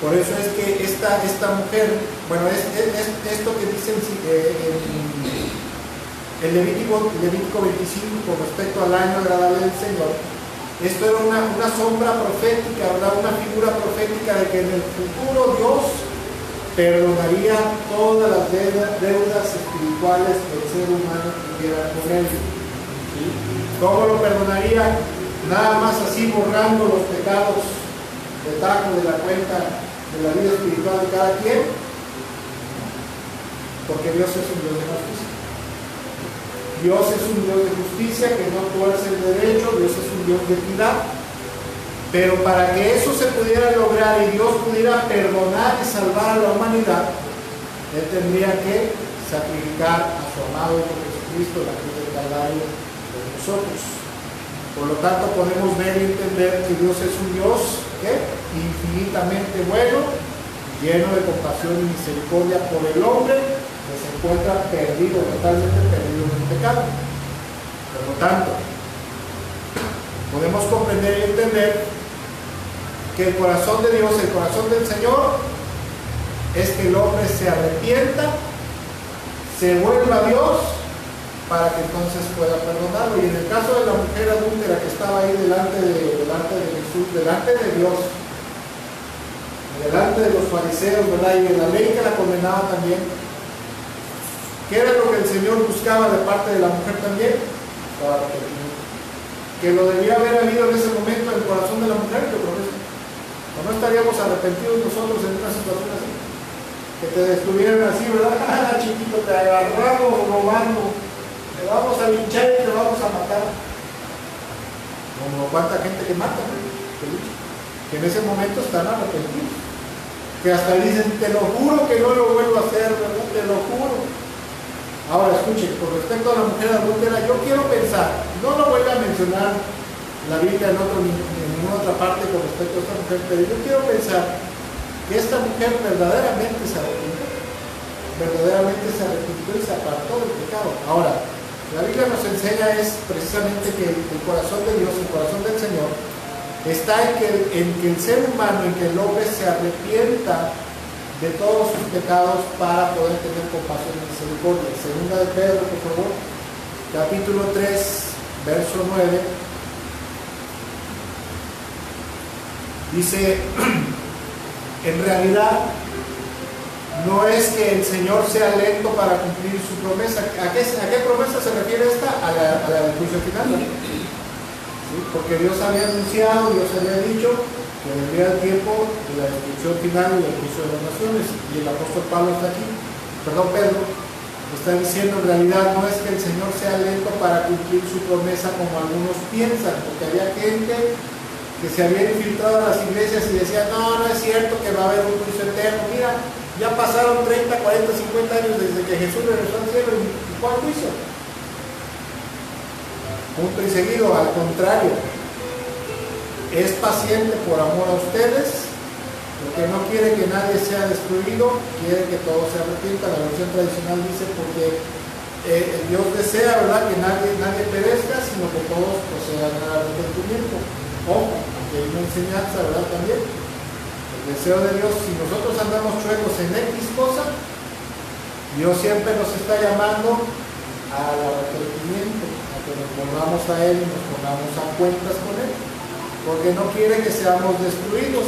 Por eso es que esta mujer, bueno, esto que dicen en Levítico 25 con respecto al año agradable del Señor, esto era una sombra profética, ¿verdad? Una figura profética de que en el futuro Dios perdonaría todas las deudas espirituales que el ser humano tuviera con él. ¿Sí? ¿Cómo lo perdonaría? Nada más así borrando los pecados de tajo de la cuenta de la vida espiritual de cada quien, porque Dios es un Dios de justicia. Dios es un Dios de justicia que no tuerce el derecho. Dios es un Dios de equidad. Pero para que eso se pudiera lograr y Dios pudiera perdonar y salvar a la humanidad, Él tendría que sacrificar a su amado Hijo Jesucristo en la cruz del Calvario por nosotros. Por lo tanto, podemos ver y entender que Dios es un Dios infinitamente bueno, lleno de compasión y misericordia por el hombre que se encuentra perdido, totalmente perdido en el pecado. Por lo tanto, podemos comprender y entender que el corazón de Dios, el corazón del Señor, es que el hombre se arrepienta, se vuelva a Dios, para que entonces pueda perdonarlo. Y en el caso de la mujer adúltera que estaba ahí delante de Jesús, delante de Dios, delante de los fariseos, ¿verdad? Y de la ley que la condenaba también, ¿qué era lo que el Señor buscaba de parte de la mujer también? Para que lo debía haber habido en ese momento en el corazón de la mujer, yo creo que sí. ¿O no estaríamos arrepentidos nosotros en una situación así? Que te estuvieran así, ¿verdad? Ah, chiquito, te agarramos robando, te vamos a linchar y te vamos a matar. Como cuánta gente que mata, ¿no? Que en ese momento están arrepentidos. Que hasta dicen, te lo juro que no lo vuelvo a hacer, ¿verdad? Te lo juro. Ahora escuchen, con respecto a la mujer adúltera, yo quiero pensar, no lo vuelvo a mencionar la Biblia en ninguna otra parte con respecto a esta mujer, pero yo quiero pensar que esta mujer verdaderamente se arrepintió y se apartó del pecado. Ahora, la Biblia nos enseña es precisamente que el corazón de Dios, el corazón del Señor, está en que el ser humano, en que el hombre se arrepienta de todos sus pecados para poder tener compasión y misericordia. Segunda de Pedro, por favor, capítulo 3, verso 9. Dice, en realidad, no es que el Señor sea lento para cumplir su promesa. ¿A qué promesa se refiere esta? A la del juicio final, ¿no? ¿Sí? Porque Dios había anunciado, Dios había dicho que vendría el tiempo de la destrucción final y del juicio de las naciones. Y el apóstol Pedro, está diciendo, en realidad no es que el Señor sea lento para cumplir su promesa como algunos piensan, porque había gente que que se habían infiltrado a las iglesias y decían, no, no es cierto que va a haber un juicio eterno. Mira, ya pasaron 30, 40, 50 años desde que Jesús regresó al cielo, ¿y cuál juicio? Punto y seguido, al contrario, es paciente por amor a ustedes, porque no quiere que nadie sea destruido, quiere que todos se arrepientan. La versión tradicional dice porque Dios desea, ¿verdad?, que nadie perezca, sino que todos procedan al arrepentimiento. Ojo, que hay una enseñanza, ¿verdad?, también. El deseo de Dios, si nosotros andamos chuecos en X cosa, Dios siempre nos está llamando al arrepentimiento, a que nos volvamos a Él y nos pongamos a cuentas con Él, porque no quiere que seamos destruidos,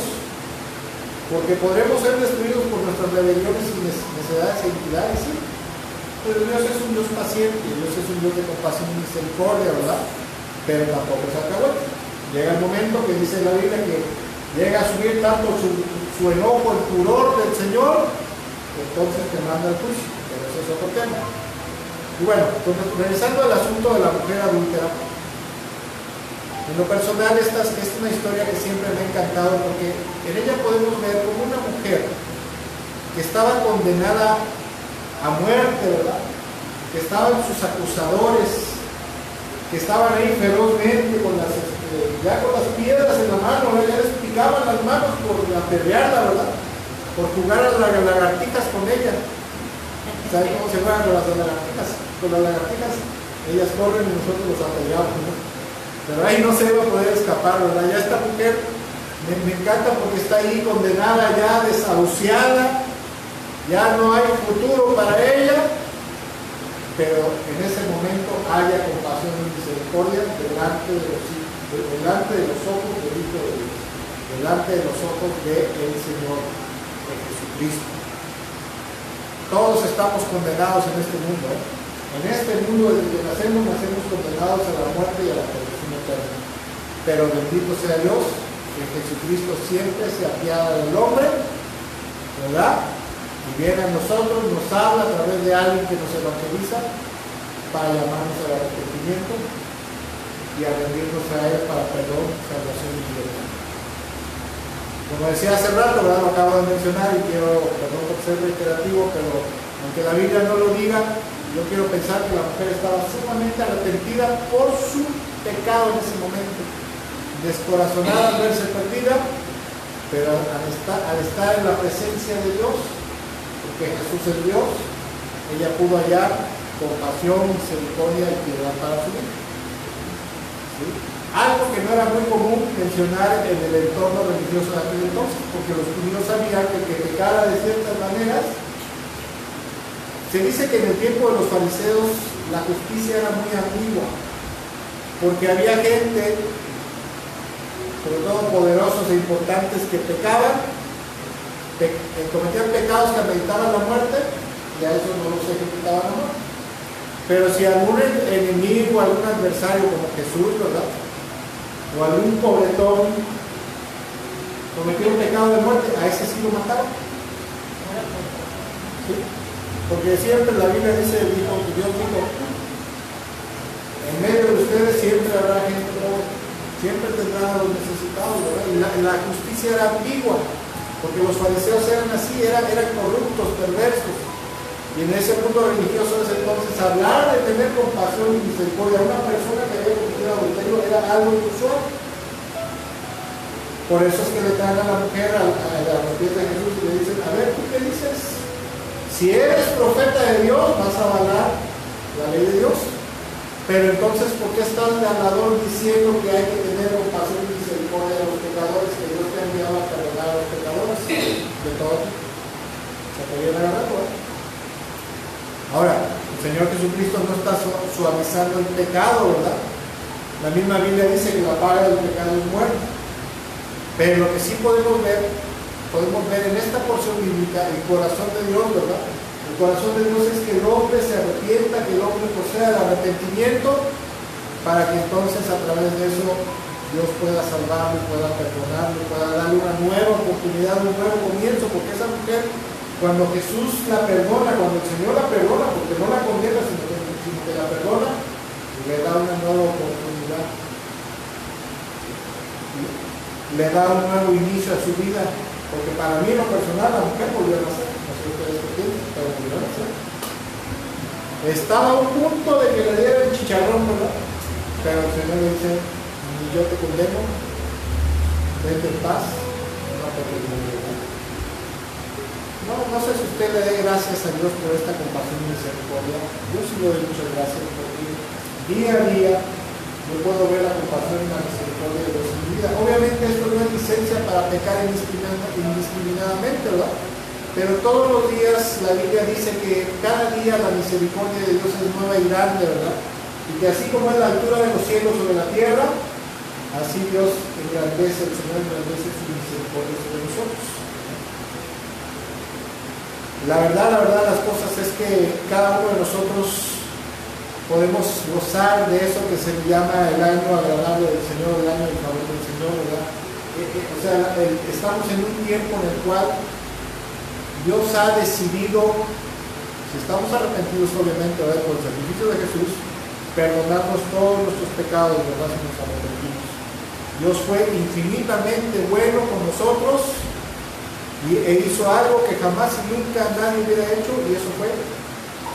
porque podremos ser destruidos por nuestras rebeliones y necedades e iniquidades, sí, pero Dios es un Dios paciente, Dios es un Dios de compasión y misericordia, ¿verdad? Pero tampoco es alcahuete. Llega el momento que dice la Biblia que llega a subir tanto su enojo, el furor del Señor, que entonces te manda el juicio, pero ese es otro tema. Y bueno, entonces, regresando al asunto de la mujer adúltera, en lo personal esta es una historia que siempre me ha encantado, porque en ella podemos ver como una mujer que estaba condenada a muerte, ¿verdad?, que estaban sus acusadores, que estaban ahí ferozmente ya con las piedras en la mano, ¿verdad?, ya les picaban las manos por apedrearla, ¿verdad?, por jugar a las lagartijas con ella. ¿Saben cómo se juegan con las lagartijas? Con las lagartijas, ellas corren y nosotros los apedreamos, ¿no? Pero ahí no se iba a poder escapar, ¿verdad? Ya esta mujer me encanta porque está ahí condenada, ya desahuciada, ya no hay futuro para ella, pero en ese momento haya compasión y misericordia delante de los ojos del Hijo de Dios, delante de los ojos del Señor de Jesucristo. Todos estamos condenados en este mundo, ¿eh? En este mundo, desde que nacemos condenados a la muerte y a la perdición eterna. Pero bendito sea Dios, que Jesucristo siempre se apiada del hombre, ¿verdad?, y viene a nosotros, nos habla a través de alguien que nos evangeliza para llamarnos al arrepentimiento y a rendirnos a Él para perdón, salvación y libertad. Como decía hace rato, ¿verdad?, lo acabo de mencionar y quiero, perdón por ser reiterativo, pero aunque la Biblia no lo diga, yo quiero pensar que la mujer estaba sumamente arrepentida por su pecado en ese momento, descorazonada al verse perdida, pero al estar en la presencia de Dios, porque Jesús es Dios, ella pudo hallar compasión, misericordia y piedad para su vida. ¿Sí? Algo que no era muy común mencionar en el entorno religioso de aquel entonces, porque los judíos sabían que el que pecara de ciertas maneras. Se dice que en el tiempo de los fariseos la justicia era muy ambigua, porque había gente, sobre todo poderosos e importantes, que pecaban, cometían pecados que ameritaban la muerte, y a eso no los ejecutaban a muerte. Pero si algún enemigo, algún adversario como Jesús, ¿verdad?, o algún pobretón cometió un pecado de muerte, a ese sí lo mataron. ¿Sí? Porque siempre la Biblia dice, Dios dijo, en medio de ustedes siempre habrá gente pobre, siempre tendrán a los necesitados, ¿verdad? Y la justicia era ambigua, porque los fariseos eran así, eran corruptos, perversos. Y en ese mundo religioso de ese entonces, hablar de tener compasión y misericordia a una persona que había cometido adulterio era algo inusual. Por eso es que le traen a la mujer a los pies de Jesús y le dicen, a ver, ¿tú qué dices? Si eres profeta de Dios, vas a avalar la ley de Dios. Pero entonces, ¿por qué estás de hablador diciendo que hay que tener compasión y misericordia a los pecadores, que Dios te ha enviado a perdonar a los pecadores? De todo. Se te viene agarrando, ¿eh? Ahora, el Señor Jesucristo no está suavizando el pecado, ¿verdad? La misma Biblia dice que la paga del pecado es muerte. Pero lo que sí podemos ver en esta porción bíblica el corazón de Dios, ¿verdad? El corazón de Dios es que el hombre se arrepienta, que el hombre proceda al arrepentimiento, para que entonces a través de eso Dios pueda salvarlo, pueda perdonarlo, pueda darle una nueva oportunidad, un nuevo comienzo, porque esa mujer, cuando Jesús la perdona, cuando el Señor la perdona, porque no la condena, sino que la perdona, le da una nueva oportunidad. le da un nuevo inicio a su vida, porque para mí en lo personal la mujer volvió a nacer, no sé ustedes qué piensan, pero volvió a nacer. Estaba a un punto de que le diera el chicharrón, ¿verdad? Pero el Señor le dice, ni yo te condeno, vete en paz, no te condeno. No sé si usted le dé gracias a Dios por esta compasión y misericordia. Yo sí le doy muchas gracias porque día a día yo puedo ver la compasión y la misericordia de Dios en mi vida. Obviamente esto no es licencia para pecar indiscriminadamente, ¿verdad? Pero todos los días la Biblia dice que cada día la misericordia de Dios es nueva y grande, ¿verdad? Y que así como es la altura de los cielos sobre la tierra, así Dios engrandece, el Señor engrandece su misericordia sobre nosotros. La verdad, las cosas es que cada uno de nosotros podemos gozar de eso que se llama el año agradable del Señor, el año del favor del Señor, ¿verdad? O sea, estamos en un tiempo en el cual Dios ha decidido, si estamos arrepentidos obviamente, ¿verdad?, por el sacrificio de Jesús, perdonarnos todos nuestros pecados, ¿verdad?, si nos arrepentimos. Dios fue infinitamente bueno con nosotros e hizo algo que jamás y nunca nadie hubiera hecho, y eso fue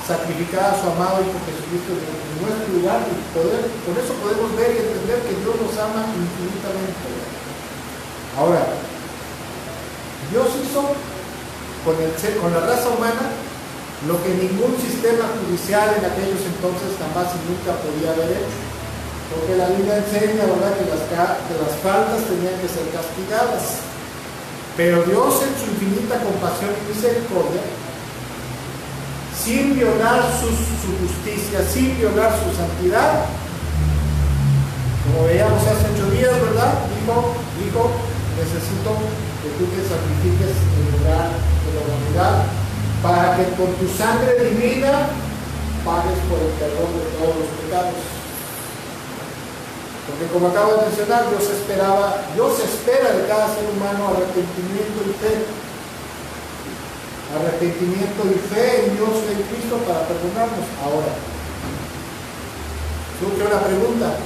sacrificar a su amado Hijo Jesucristo en nuestro lugar, y con eso podemos ver y entender que Dios nos ama infinitamente. Ahora, Dios hizo con la raza humana lo que ningún sistema judicial en aquellos entonces jamás y nunca podía haber hecho, porque la Biblia enseña, ¿verdad?, que las faltas tenían que ser castigadas. Pero Dios, en su infinita compasión y misericordia, sin violar su justicia, sin violar su santidad, como veíamos hace 8 días, ¿verdad?, dijo, necesito que tú te sacrifiques en lugar de la humanidad, para que con tu sangre divina pagues por el perdón de todos los pecados. Porque como acabo de mencionar, Dios espera de cada ser humano arrepentimiento y fe. Arrepentimiento y fe en Dios y en Cristo para perdonarnos. Ahora, surge una pregunta.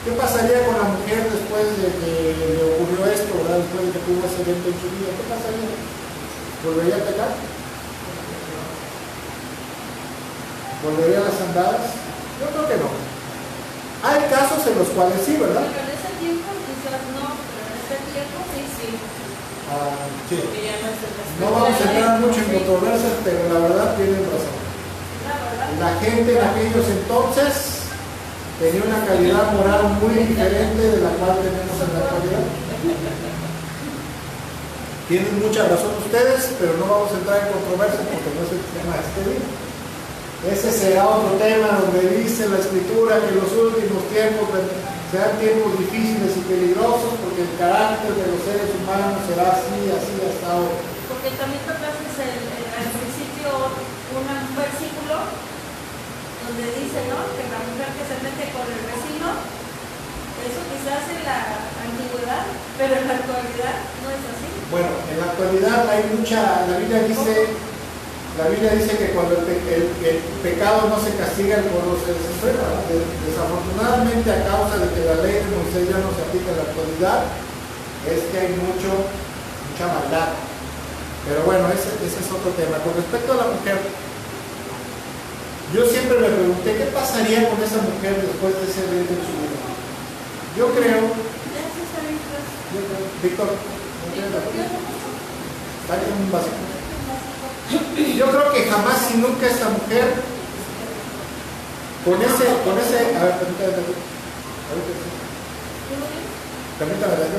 ¿Qué pasaría con la mujer después de que le ocurrió esto, ¿verdad?, después de que tuvo ese evento en su vida? ¿Qué pasaría? ¿Volvería a pecar? ¿Volvería a las andadas? Yo creo que no. Hay casos en los cuales sí, ¿verdad? Pero en ese tiempo quizás no, pero en este tiempo sí. Sí. Porque ya no es el No vamos a entrar mucho en controversias, pero la verdad tienen razón. La gente en aquellos entonces tenía una calidad moral muy diferente de la cual tenemos en la actualidad. Tienen mucha razón ustedes, pero no vamos a entrar en controversia porque no es el tema de este día. Ese será otro tema donde dice la Escritura que los últimos tiempos serán tiempos difíciles y peligrosos porque el carácter de los seres humanos será así hasta ahora. Porque también tocaste al principio un versículo donde dice, ¿no?, que la mujer que se mete con el vecino, eso quizás en la antigüedad, pero en la actualidad no es así. Bueno, en la actualidad hay mucha, la Biblia dice que cuando el pecado no se castiga, el pueblo se desespera. Desafortunadamente, a causa de que la ley de Moisés ya no se aplica en la actualidad, es que hay mucha maldad. Pero bueno, ese es otro tema. Con respecto a la mujer, yo siempre me pregunté qué pasaría con esa mujer después de ese evento en su vida. Yo creo, Víctor, está en un vasito. Yo creo que jamás y nunca esta mujer con ese, a ver, permítame,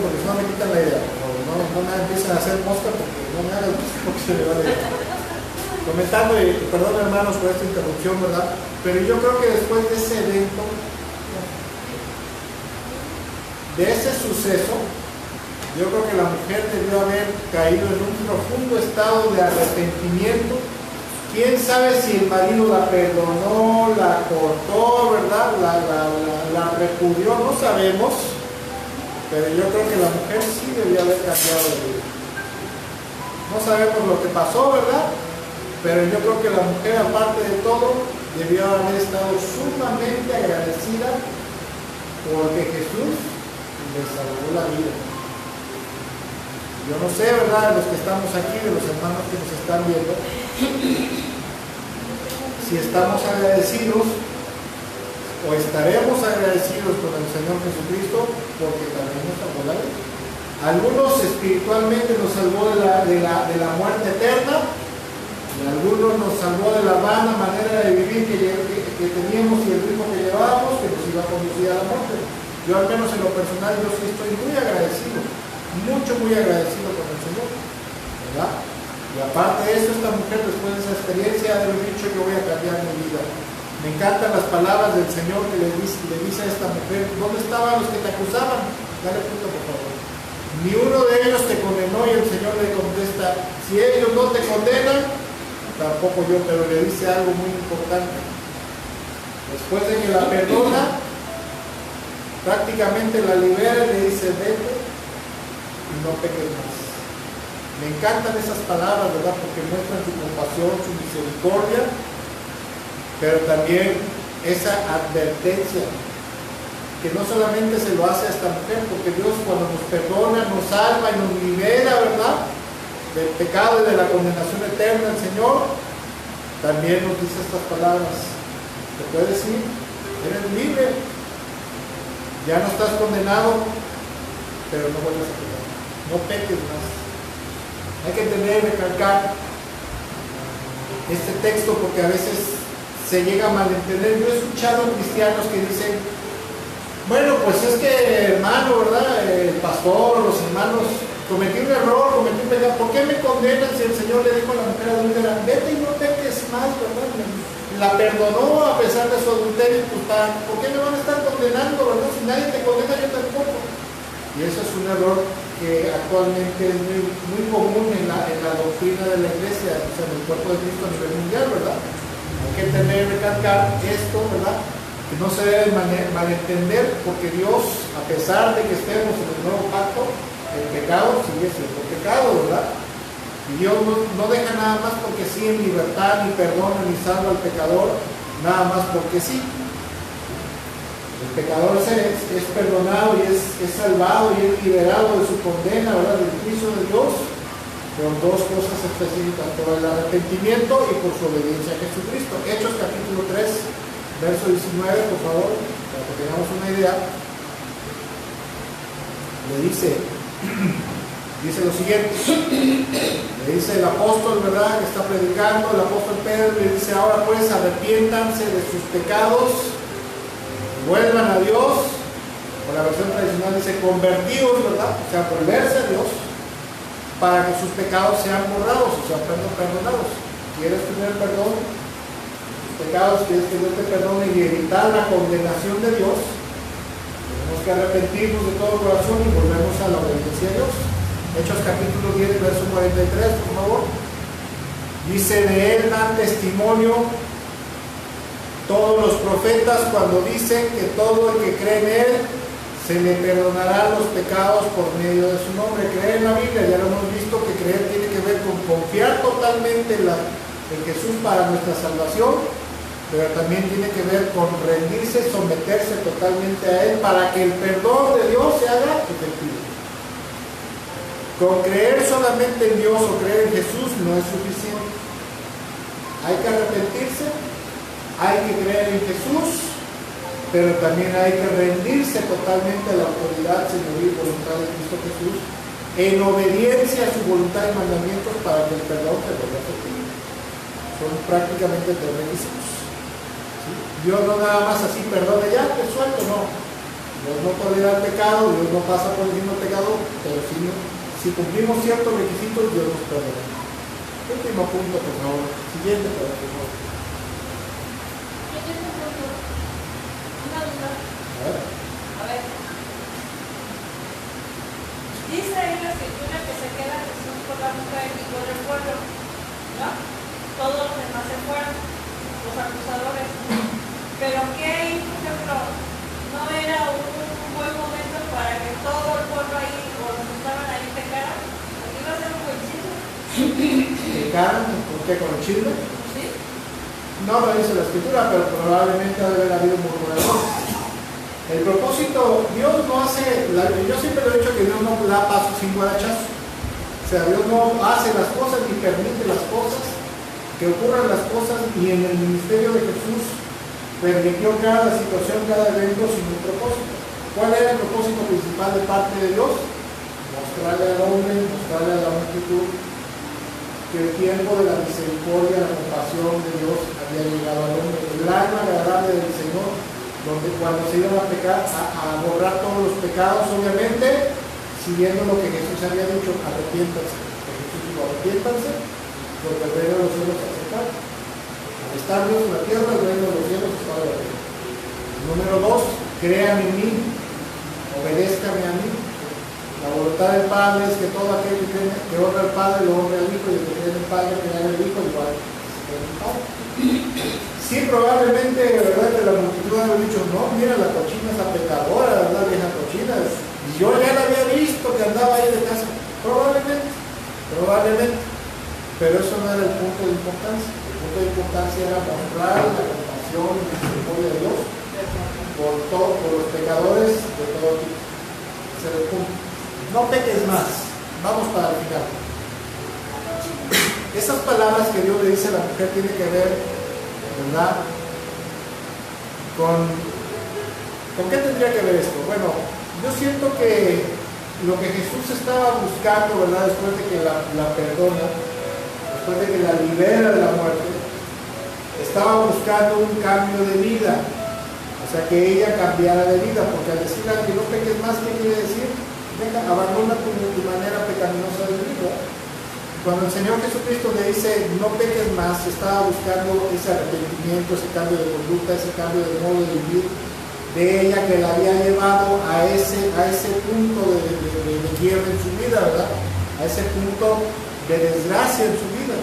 porque si no me quitan la idea, no me empiezan a hacer mosca porque no me hagan porque se me va la idea. Comentando, y perdón hermanos por esta interrupción, ¿verdad? Pero yo creo que después de ese evento, de ese suceso, yo creo que la mujer debió haber caído en un profundo estado de arrepentimiento. Quién sabe si el marido la perdonó, la cortó, ¿verdad? La repudió, no sabemos. Pero yo creo que la mujer sí debió haber cambiado de vida. No sabemos lo que pasó, ¿verdad? Pero yo creo que la mujer, aparte de todo, debió haber estado sumamente agradecida porque Jesús les salvó la vida. Yo no sé, ¿verdad?, los que estamos aquí, de los hermanos que nos están viendo, si estamos agradecidos o estaremos agradecidos con el Señor Jesucristo, porque también nos salvó la vida. Algunos espiritualmente nos salvó de la muerte eterna, y algunos nos salvó de la vana manera de vivir que teníamos y el ritmo que llevábamos, que nos iba a conducir a la muerte. Yo, al menos en lo personal, yo sí estoy muy agradecido, muy agradecido con el Señor, ¿verdad? Y aparte de eso, esta mujer, después de esa experiencia, ha dicho: yo voy a cambiar mi vida. Me encantan las palabras del Señor que le dice a esta mujer: ¿dónde estaban los que te acusaban? Dale punto, por favor. Ni uno de ellos te condenó. Y el Señor le contesta: si ellos no te condenan, tampoco yo. Pero le dice algo muy importante. Después de que la perdona, prácticamente la libera y le dice: vete y no peques más. Me encantan esas palabras, ¿verdad?, porque muestran su compasión, su misericordia, pero también esa advertencia que no solamente se lo hace a esta mujer, porque Dios, cuando nos perdona, nos salva y nos libera, ¿verdad?, del pecado y de la condenación eterna, el Señor también nos dice estas palabras. Te puedes ir, eres libre, ya no estás condenado, pero no vuelvas a pecar, no peques más. Hay que entender y recalcar este texto, porque a veces se llega a malentender. Yo he escuchado cristianos que dicen: bueno, pues es que, hermano, ¿verdad?, el pastor, los hermanos, cometí un error, cometí un pecado, ¿por qué me condenan si el Señor le dijo a la mujer adúltera: vete y no peques más, ¿verdad? La perdonó a pesar de su adulterio, ¿por qué me van a estar condenando, verdad? Si nadie te condena, yo tampoco. Y eso es un error que actualmente es muy común en la doctrina de la iglesia, o sea, en el cuerpo de Cristo a nivel mundial, ¿verdad? Hay que entender y recalcar esto, ¿verdad?, que no se debe malentender, porque Dios, a pesar de que estemos en el nuevo pacto, el pecado sigue siendo pecado, ¿verdad? Y Dios no deja nada más porque sí en libertad, ni perdona, ni salva al pecador, nada más porque sí. El pecador es perdonado y es salvado y es liberado de su condena, ¿verdad?, del juicio de Dios, por dos cosas específicas: por el arrepentimiento y por su obediencia a Jesucristo. Hechos capítulo 3, verso 19, por favor, para que tengamos una idea. Le dice lo siguiente, le dice el apóstol, ¿verdad?, que está predicando, el apóstol Pedro, le dice: ahora pues arrepiéntanse de sus pecados, vuelvan a Dios. O la versión tradicional dice: convertidos, ¿verdad?, o sea, volverse a Dios, para que sus pecados sean borrados, o sea, perdonados. ¿Quieres tener perdón de tus pecados? ¿Quieres que Dios te perdone y evitar la condenación de Dios? Tenemos que arrepentirnos de todo corazón y volvernos a la obediencia a Dios. Hechos capítulo 10, verso 43, por favor. Dice: de él dan testimonio todos los profetas cuando dicen que todo el que cree en él se le perdonarán los pecados por medio de su nombre. Creer en la Biblia, ya lo hemos visto, que creer tiene que ver con confiar totalmente en Jesús para nuestra salvación, pero también tiene que ver con rendirse, someterse totalmente a Él para que el perdón de Dios se haga efectivo. Con creer solamente en Dios o creer en Jesús no es suficiente. Hay que arrepentirse, hay que creer en Jesús, pero también hay que rendirse totalmente a la autoridad, señoría y voluntad de Cristo Jesús, en obediencia a su voluntad y mandamientos, para que el perdón se vuelva efectivo. Son prácticamente tres requisitos. ¿Sí? Dios no nada más así perdona, ya te suelto, no. Dios no tolera el pecado, Dios no pasa por el mismo pecado, pero si cumplimos ciertos requisitos, Dios nos perdona. Último punto, por favor. Siguiente, por favor. A ver. Dice ahí la escritura que se queda Jesús por la mujer y por el pueblo, ¿no? Todos los demás se fueron, los acusadores. Pero ¿qué ahí, por ejemplo? ¿No era un buen momento para que todo el pueblo ahí, o los que estaban ahí, pecaran? Aquí va a ser un buen chisme. ¿Pecaran? ¿Por qué? ¿Con el chisme? Sí. No lo dice la escritura, pero probablemente ha de haber habido murmuradores. El propósito Dios no hace, yo siempre lo he dicho que Dios no da paso sin guarachazo. O sea, Dios no hace las cosas ni permite las cosas, que ocurran las cosas, y en el ministerio de Jesús permitió cada situación, cada evento sin un propósito. ¿Cuál era el propósito principal de parte de Dios? Mostrarle al hombre, mostrarle a la multitud que el tiempo de la misericordia, la compasión de Dios había llegado al hombre. El año agradable del Señor, donde cuando se iban a pecar, a borrar todos los pecados, obviamente, siguiendo lo que Jesús había dicho, arrepiéntanse. Jesús dijo, arrepiéntanse, porque el reino de los cielos se acerca. Al estar Dios en la tierra, el reino de los cielos está de la tierra. Número 2, crean en mí, obedézcame a mí. La voluntad del Padre es que todo aquel que honra al Padre lo honre al Hijo, y el que cree en el Padre que haga el Hijo igual que el Padre. Sí, probablemente, ¿verdad?, que la multitud ha dicho, no, mira, la cochina es la pecadora, ¿verdad?, vieja cochina. Y yo ya la había visto que andaba ahí de casa. Probablemente. Pero eso no era el punto de importancia. El punto de importancia era mostrar la compasión y la misericordia de Dios por los pecadores de todo tipo. Ese era el punto. No peques más. Vamos para el final. Esas palabras que Dios le dice a la mujer tienen que ver, ¿verdad?, ¿con qué tendría que ver esto? Bueno, yo siento que lo que Jesús estaba buscando, ¿verdad?, después de que la perdona, después de que la libera de la muerte, estaba buscando un cambio de vida. O sea, que ella cambiara de vida, porque al decirle que no peques más, ¿qué quiere decir? Venga, abandona tu manera pecaminosa de vivir. Cuando el Señor Jesucristo le dice no peques más, estaba buscando ese arrepentimiento, ese cambio de conducta, ese cambio de modo de vivir de ella, que la había llevado a ese punto de quiebra en su vida, ¿verdad? A ese punto de desgracia en su vida.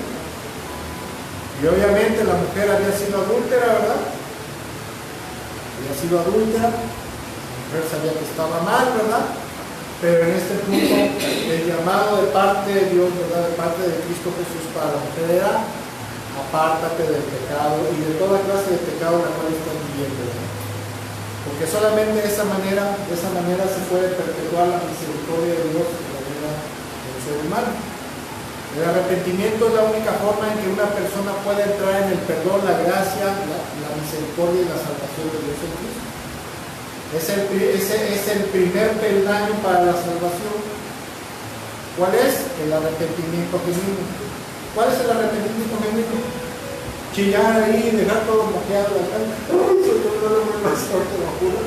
Y obviamente la mujer había sido adúltera, ¿verdad? Había sido adúltera, la mujer sabía que estaba mal, ¿verdad? Pero en este punto, el llamado de parte de Dios, ¿verdad?, de parte de Cristo Jesús para la mujer era: apártate del pecado y de toda clase de pecado en la cual estás viviendo, ¿verdad? Porque solamente de esa manera se puede perpetuar la misericordia de Dios en la vida del ser humano. El arrepentimiento es la única forma en que una persona puede entrar en el perdón, la gracia, la misericordia y la salvación de Dios en Cristo. Ese es el primer peldaño para la salvación. ¿Cuál es? El arrepentimiento genuino. ¿Cuál es el arrepentimiento genuino? Chillar ahí, dejar todo moqueado la cara. ¡Uy, soy yo, no me lo juro!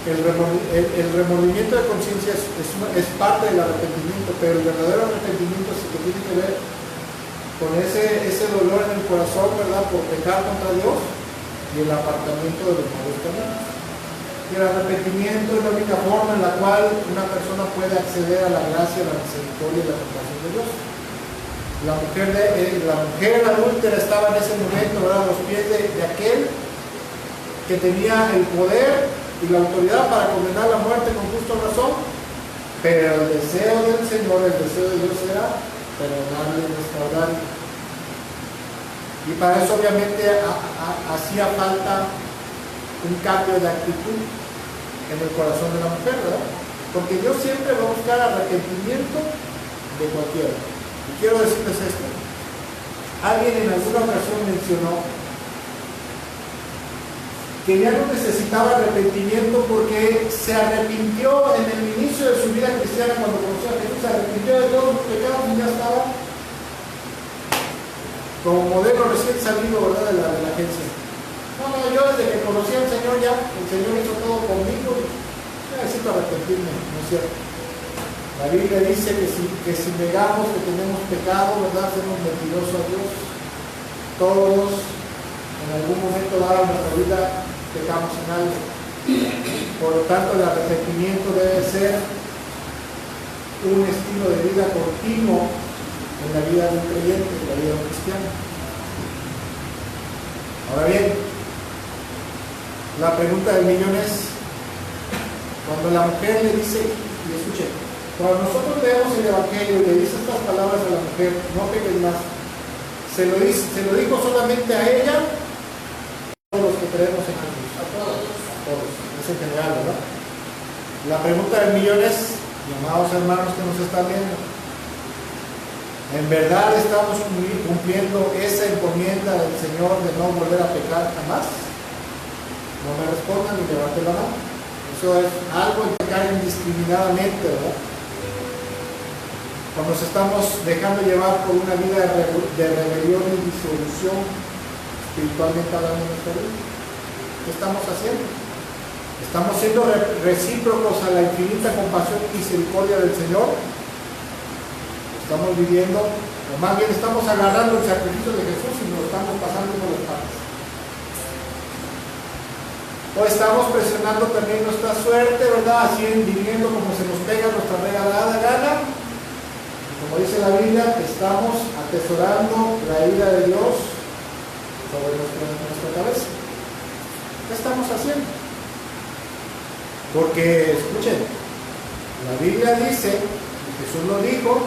El remordimiento de conciencia es parte del arrepentimiento, pero el verdadero arrepentimiento es el que tiene que ver con ese dolor en el corazón, ¿verdad?, por pecar contra Dios, y el apartamiento de los malos caminos. Y el arrepentimiento es la única forma en la cual una persona puede acceder a la gracia, la misericordia y la compasión de Dios. La mujer adúltera estaba en ese momento, ¿verdad?, a los pies de aquel que tenía el poder y la autoridad para condenar la muerte con justa razón, pero el deseo del Señor, el deseo de Dios era perdonarle y restaurarle. Y para eso obviamente hacía falta un cambio de actitud en el corazón de la mujer, ¿verdad? Porque Dios siempre va a buscar arrepentimiento de cualquiera. Y quiero decirles esto: alguien en alguna ocasión mencionó que ya no necesitaba arrepentimiento porque se arrepintió en el inicio de su vida cristiana, cuando conoció a Jesús, se arrepintió de todos los pecados y ya estaba como modelo recién salido, ¿verdad?, de la agencia. No, yo desde que conocí al Señor ya, el Señor hizo todo conmigo, necesito arrepentirme, ¿no es cierto? La Biblia dice que si negamos que tenemos pecado, ¿verdad?, hacemos mentiroso a Dios. Todos en algún momento dado de nuestra vida pecamos en algo. Por lo tanto, el arrepentimiento debe ser un estilo de vida continuo en la vida de un creyente, en la vida de un cristiano. Ahora bien, la pregunta del millón es: cuando la mujer le dice, y escuche, cuando nosotros leemos el Evangelio y le dice estas palabras a la mujer, no peques más, ¿se lo dijo solamente a ella o a todos los que creemos en Jesús? A todos. Es en general, ¿verdad? La pregunta del millón es, amados hermanos que nos están viendo, ¿en verdad estamos cumpliendo esa encomienda del Señor de no volver a pecar jamás? No me respondan ni levanten la mano. Eso es algo de pecar indiscriminadamente, ¿verdad? Cuando nos estamos dejando llevar por una vida de rebelión y disolución, espiritualmente hablando en nuestra vida. ¿Qué estamos haciendo? ¿Estamos siendo recíprocos a la infinita compasión y misericordia del Señor? Estamos viviendo, o más bien estamos agarrando el sacrificio de Jesús y nos estamos pasando por las partes. O estamos presionando también nuestra suerte, ¿verdad? Así viviendo como se nos pega nuestra regalada gana. Como dice la Biblia, estamos atesorando la ira de Dios sobre nuestra cabeza. ¿Qué estamos haciendo? Porque, escuchen, la Biblia dice, y Jesús lo dijo,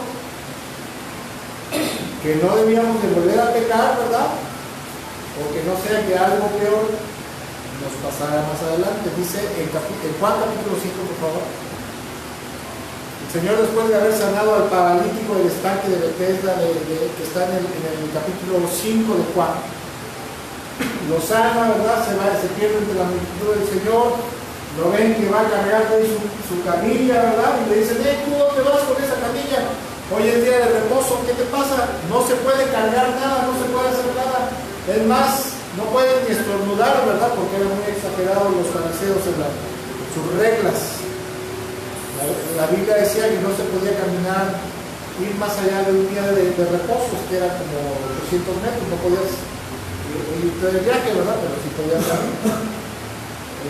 que no debíamos de volver a pecar, ¿verdad? Porque no sea que algo peor nos pasara más adelante. Dice en Juan capítulo 5, por favor. El Señor, después de haber sanado al paralítico del estanque de Bethesda, que está en el capítulo 5 de Juan, lo sana, ¿verdad? Se pierde entre la multitud del Señor, lo ven que va cargando ahí su camilla, ¿verdad? Y le dicen, ¿tú dónde vas con esa camilla? Hoy es día de reposo, ¿qué te pasa? No se puede cargar nada, no se puede hacer nada. Es más, no pueden ni estornudar, ¿verdad? Porque eran muy exagerados los fariseos en sus reglas. La Biblia decía que no se podía caminar, ir más allá de un día de reposo, que era como 800 metros, no podías irte de viaje, ¿verdad? Pero sí podías caminar.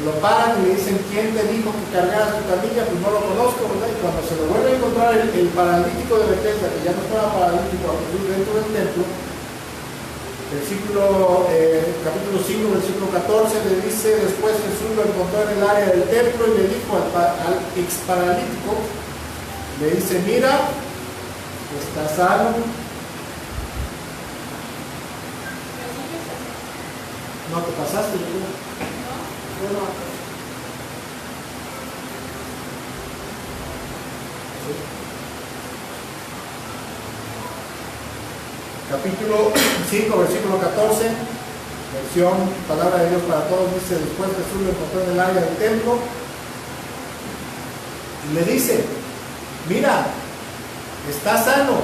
Lo paran y le dicen, ¿quién te dijo que cargaras tu camilla? Pues no lo conozco, ¿verdad? Y cuando se lo vuelve a encontrar el paralítico de Bethesda, que ya no estaba paralítico, a Jesús dentro del templo, capítulo 5, versículo 14, le dice, después Jesús lo encontró en el área del templo y le dijo al ex paralítico, le dice, mira, estás sano. No te pasaste, ¿no? Sí. Capítulo 5, versículo 14, versión Palabra de Dios para Todos, dice, después Jesús lo encontró en el área del templo y le dice, mira, está sano.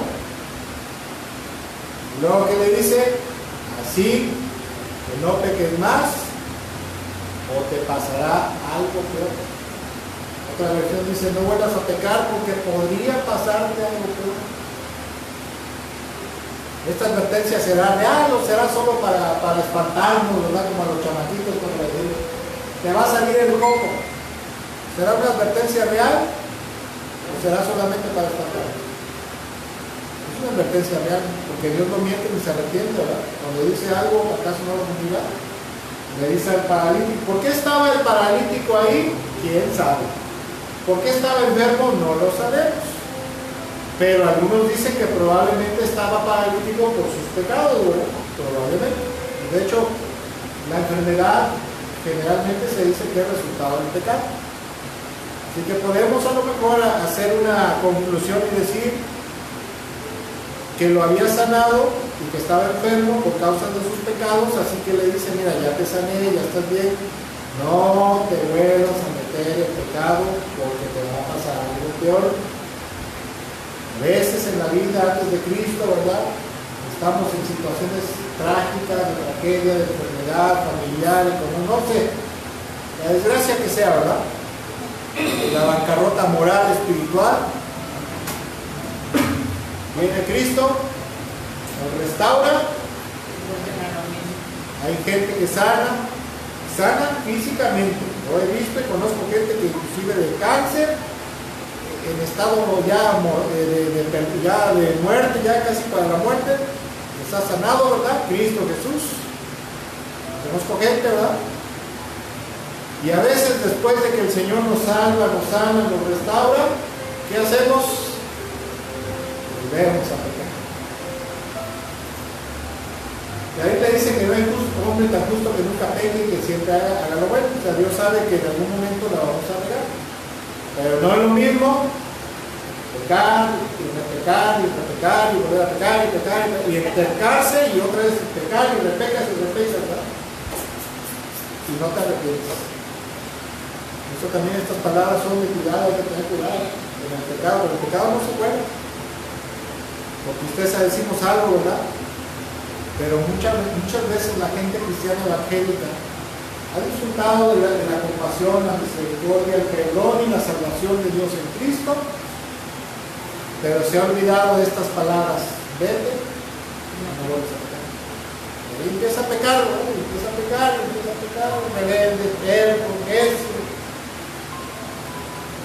Y luego que le dice, así que no peques más o te pasará algo peor. Otra versión dice, no vuelvas a pecar porque podría pasarte algo peor. Esta advertencia será real o será solo para espantarnos, ¿verdad? Como a los chamaquitos cuando les digo, te va a salir el coco. ¿Será una advertencia real o será solamente para espantarnos? Es una advertencia real, porque Dios no miente ni se arrepiente, ¿verdad? Cuando dice algo, ¿acaso no lo cumplirá? Le dice al paralítico, ¿por qué estaba el paralítico ahí? ¿Quién sabe? ¿Por qué estaba enfermo? No lo sabemos. Pero algunos dicen que probablemente estaba paralítico por sus pecados, ¿verdad? Probablemente. De hecho, la enfermedad generalmente se dice que es resultado del pecado. Así que podemos a lo mejor hacer una conclusión y decir que lo había sanado y que estaba enfermo por causa de sus pecados, así que le dice, mira, ya te sané, ya estás bien, no te vuelvas a meter en pecado porque te va a pasar algo peor. A veces en la vida antes de Cristo, ¿verdad? Estamos en situaciones trágicas, de tragedia, de enfermedad, familiar, económica, no sé, la desgracia que sea, ¿verdad? La bancarrota moral, espiritual. Viene Cristo, nos restaura, hay gente que sana físicamente. Lo he visto y conozco gente que inclusive de cáncer, en estado ya de muerte, ya casi para la muerte, les ha sanado, ¿verdad? Cristo Jesús. Conozco gente, ¿verdad? Y a veces después de que el Señor nos salva, nos sana, nos restaura, ¿qué hacemos? Volvemos a pecar. La Biblia dice que no hay hombre tan justo que nunca peque y que siempre haga lo bueno. O sea, Dios sabe que en algún momento la vamos a regar. Pero no es lo mismo pecar, y repecar, y repecar, y volver a pecar, y pecar, y entercarse, y otra vez pecar, y repecas, y repecas, ¿verdad? Y no te arrepientes. Eso también, estas palabras son de cuidado, hay que tener cuidado en el pecado. El pecado no se puede. Porque ustedes decimos algo, ¿verdad? Pero muchas veces la gente cristiana evangélica ha disfrutado de la compasión, la misericordia, el perdón y la salvación de Dios en Cristo, pero se ha olvidado de estas palabras: vete, no vuelves a pecar. Y empieza a pecar, ¿no? Empieza a pecar, rebelde, terco, necio,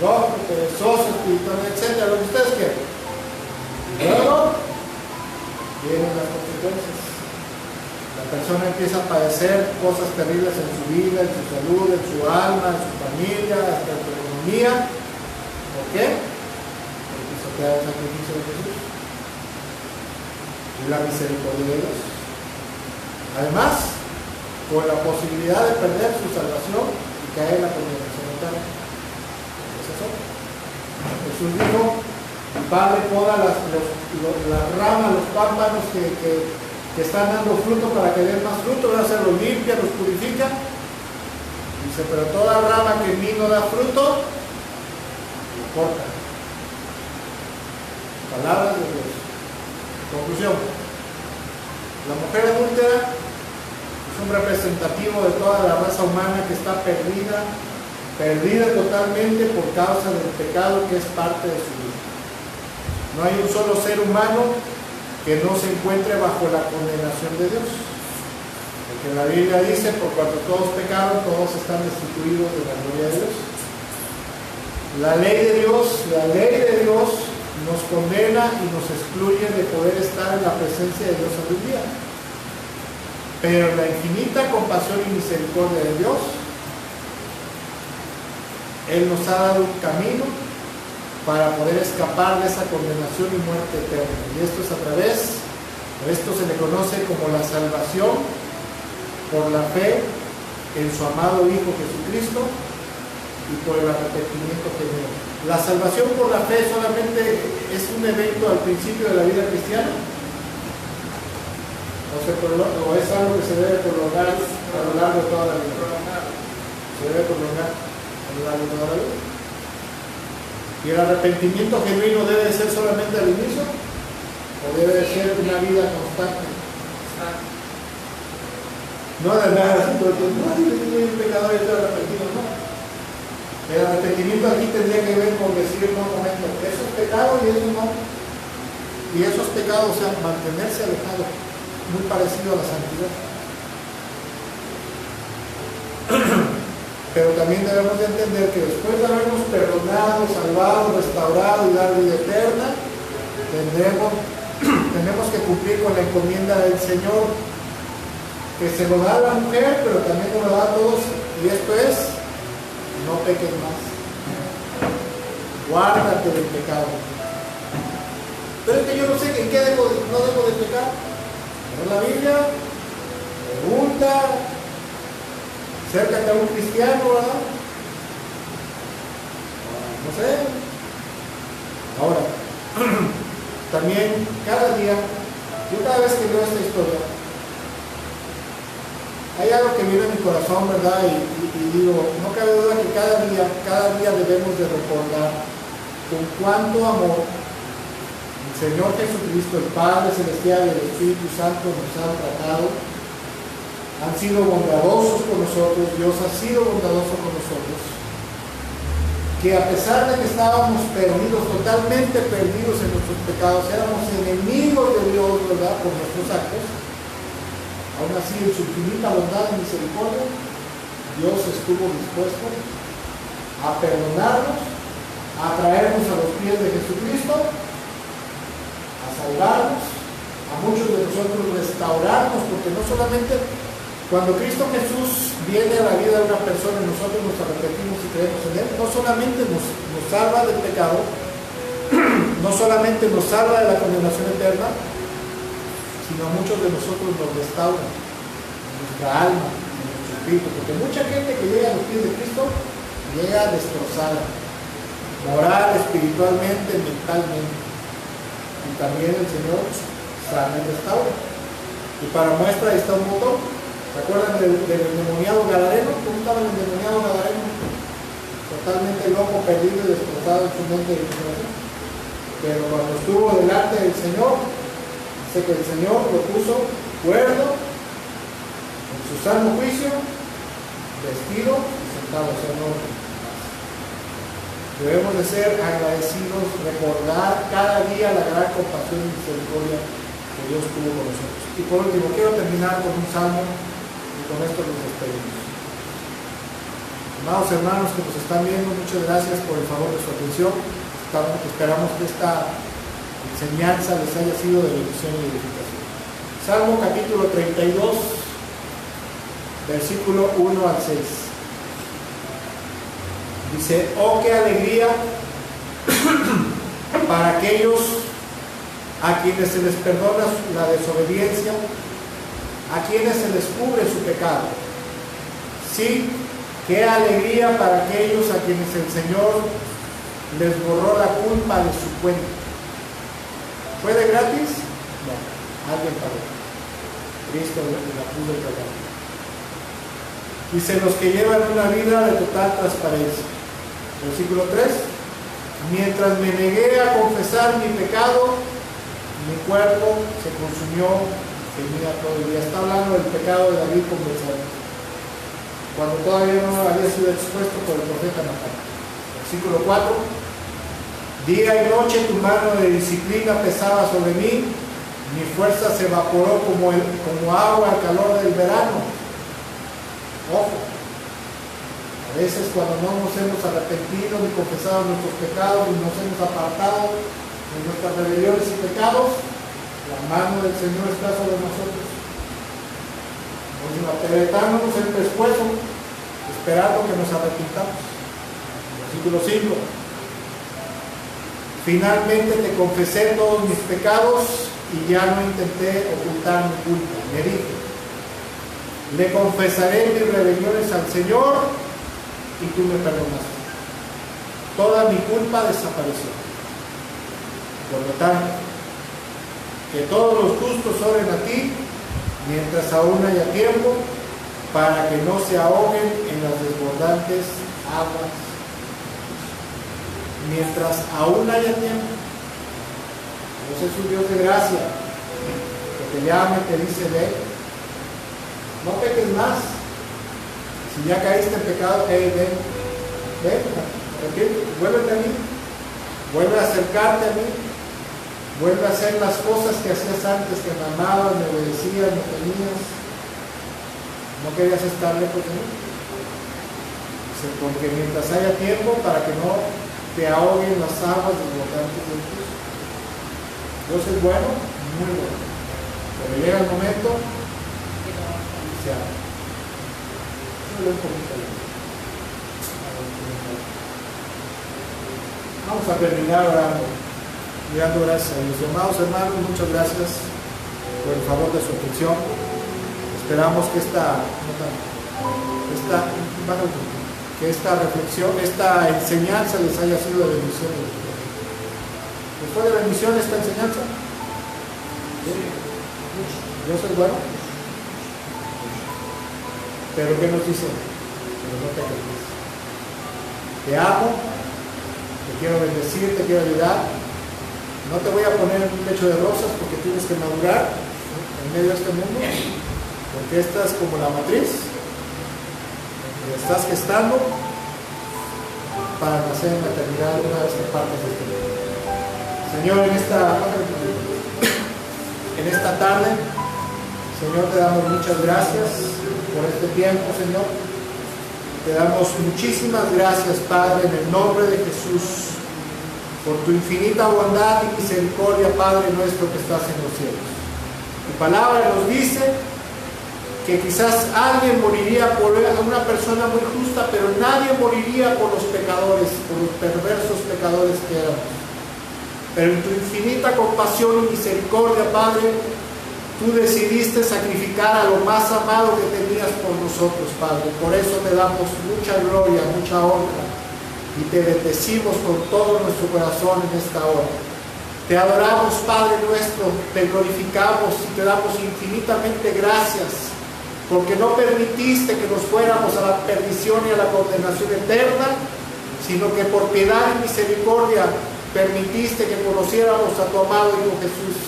loco, perezoso, espiritual, etc. Lo que ustedes quieran. Luego vienen las consecuencias. La persona empieza a padecer cosas terribles en su vida, en su salud, en su alma, en su familia, hasta en su economía. ¿Por qué? Porque pisotea el sacrificio de Jesús y la misericordia de Dios. Además, con la posibilidad de perder su salvación y caer en la condenación eterna. ¿Es eso? Jesús dijo: el Padre poda las ramas, los pámpanos que están dando fruto para que den más fruto, se los limpia, los purifica. Dice: pero toda rama que en mí no da fruto, lo corta. Palabras de Dios. Conclusión: la mujer adúltera es un representativo de toda la raza humana que está perdida totalmente por causa del pecado que es parte de su vida. No hay un solo ser humano que no se encuentre bajo la condenación de Dios. Porque la Biblia dice: por cuanto todos pecaron, todos están destituidos de la gloria de Dios. La ley de Dios nos condena y nos excluye de poder estar en la presencia de Dios algún día. Pero la infinita compasión y misericordia de Dios, Él nos ha dado un camino para poder escapar de esa condenación y muerte eterna. Y esto es esto se le conoce como la salvación por la fe en su amado Hijo Jesucristo y por el arrepentimiento genuino. La salvación por la fe solamente es un evento al principio de la vida cristiana, o es algo que se debe prolongar a lo largo de toda la vida. Se debe prolongar a lo largo de toda la vida. ¿Y el arrepentimiento genuino debe de ser solamente al inicio? ¿O debe de ser una vida constante? No de nada, así todo el tiempo: no, yo soy un pecador y estoy arrepentido. No. El arrepentimiento aquí tendría que ver con decir: no, un momento, eso es pecado y eso no. Y esos pecados, o sea, mantenerse alejado, muy parecido a la santidad. Pero también debemos de entender que después de habernos perdonado, salvado, restaurado y dar vida eterna, tenemos que cumplir con la encomienda del Señor, que se lo da a la mujer, pero también nos lo da a todos, y esto es: no peques más. Guárdate del pecado. Pero es que yo no sé en qué no debo de pecar. ¿No la Biblia? Pregunta. Acércate a un cristiano, ¿verdad? No sé. Ahora, también cada vez que leo esta historia, hay algo que viene en mi corazón, ¿verdad? Y digo, no cabe duda que cada día debemos de recordar con cuánto amor el Señor Jesucristo, el Padre Celestial y el Espíritu Santo nos han tratado. Han sido bondadosos con nosotros, Dios ha sido bondadoso con nosotros, que a pesar de que estábamos perdidos, totalmente perdidos en nuestros pecados, éramos enemigos de Dios, ¿verdad?, por nuestros actos, aún así en su infinita bondad y misericordia, Dios estuvo dispuesto a perdonarnos, a traernos a los pies de Jesucristo, a salvarnos, a muchos de nosotros restaurarnos, porque no solamente cuando Cristo Jesús viene a la vida de una persona y nosotros nos arrepentimos y creemos en Él, no solamente nos salva del pecado, no solamente nos salva de la condenación eterna, sino a muchos de nosotros nos restaura en nuestra alma, en nuestro espíritu, porque mucha gente que llega a los pies de Cristo llega destrozada, moral, espiritualmente, mentalmente, y también el Señor sana y restaura. Y para muestra ahí está un botón. ¿Se acuerdan del endemoniado gadareno? ¿Cómo estaba el endemoniado gadareno? Totalmente loco, perdido y destrozado en su mente y en su corazón. Pero cuando estuvo delante del Señor, dice que el Señor lo puso cuerdo, en su sano juicio, vestido y sentado. O sea, no. Debemos de ser agradecidos, recordar cada día la gran compasión y misericordia que Dios tuvo con nosotros. Y por último, quiero terminar con un salmo y con esto nos despedimos. Amados hermanos que nos están viendo, muchas gracias por el favor de su atención. Esperamos que esta enseñanza les haya sido de bendición y edificación. Salmo capítulo 32, versículo 1 al 6. Dice: oh, qué alegría para aquellos a quienes se les perdona la desobediencia, a quienes se les cubre su pecado. Sí, qué alegría para aquellos a quienes el Señor les borró la culpa de su cuenta. ¿Fue de gratis? No, alguien pagó. Cristo la puso el pecado. Dice: los que llevan una vida de total transparencia. Versículo 3: mientras me negué a confesar mi pecado, mi cuerpo se consumió, gemía todo el día. Está hablando del pecado de David con Betsabé, cuando todavía no había sido expuesto por el profeta Natán. Versículo 4: día y noche tu mano de disciplina pesaba sobre mí, mi fuerza se evaporó como agua al calor del verano. Ojo, a veces cuando no nos hemos arrepentido ni confesado nuestros pecados y nos hemos apartado de nuestras rebeliones y pecados, la mano del Señor está sobre nosotros. Nos apretándonos el pescuezo, esperando que nos arrepintamos. Versículo 5: finalmente te confesé todos mis pecados y ya no intenté ocultar mi culpa. Me dije: le confesaré mis rebeliones al Señor y tú me perdonaste. Toda mi culpa desapareció. Por lo tanto, que todos los justos oren a ti mientras aún haya tiempo, para que no se ahoguen en las desbordantes aguas. Mientras aún haya tiempo. Dios es un Dios de gracia, que te llama y te dice: ven, no peques más. Si ya caíste en pecado, ven, vuélvete a mí, vuelve a acercarte a mí, vuelve a hacer las cosas que hacías antes, que me amabas, me obedecías, me tenías, no querías estar lejos de mí. Porque mientras haya tiempo, para que no te ahoguen las aguas desbordantes de Dios. Dios es bueno, muy bueno, pero llega el momento y se abre. Vamos a terminar orando y dando gracias a Dios. Amados hermanos, muchas gracias por el favor de su atención. Esperamos que esta reflexión, esta enseñanza les haya sido de bendición. ¿Les fue de bendición esta enseñanza? Dios es bueno. Pero ¿qué nos dice? Pero no te quejes. Te amo, te quiero bendecir, te quiero ayudar. No te voy a poner en un techo de rosas porque tienes que madurar en medio de este mundo, porque esta es como la matriz, y estás gestando para nacer en la eternidad una vez que partes de este mundo. Señor, en esta tarde, Señor, te damos muchas gracias por este tiempo, Señor. Te damos muchísimas gracias, Padre, en el nombre de Jesús, por tu infinita bondad y misericordia, Padre nuestro que estás en los cielos. Tu palabra nos dice que quizás alguien moriría por una persona muy justa, pero nadie moriría por los pecadores, por los perversos pecadores que éramos. Pero en tu infinita compasión y misericordia, Padre, Tú decidiste sacrificar a lo más amado que tenías por nosotros, Padre. Por eso te damos mucha gloria, mucha honra. Y te bendecimos con todo nuestro corazón en esta hora. Te adoramos, Padre nuestro, te glorificamos y te damos infinitamente gracias, porque no permitiste que nos fuéramos a la perdición y a la condenación eterna, sino que por piedad y misericordia permitiste que conociéramos a tu amado Hijo Jesús.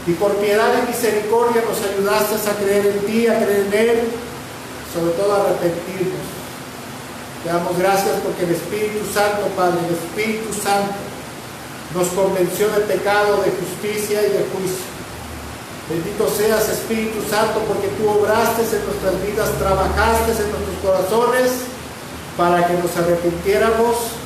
Y por piedad y misericordia nos ayudaste a creer en ti, a creer en Él, sobre todo a arrepentirnos. Te damos gracias porque el Espíritu Santo, Padre, el Espíritu Santo nos convenció de pecado, de justicia y de juicio. Bendito seas, Espíritu Santo, porque tú obraste en nuestras vidas, trabajaste en nuestros corazones para que nos arrepintiéramos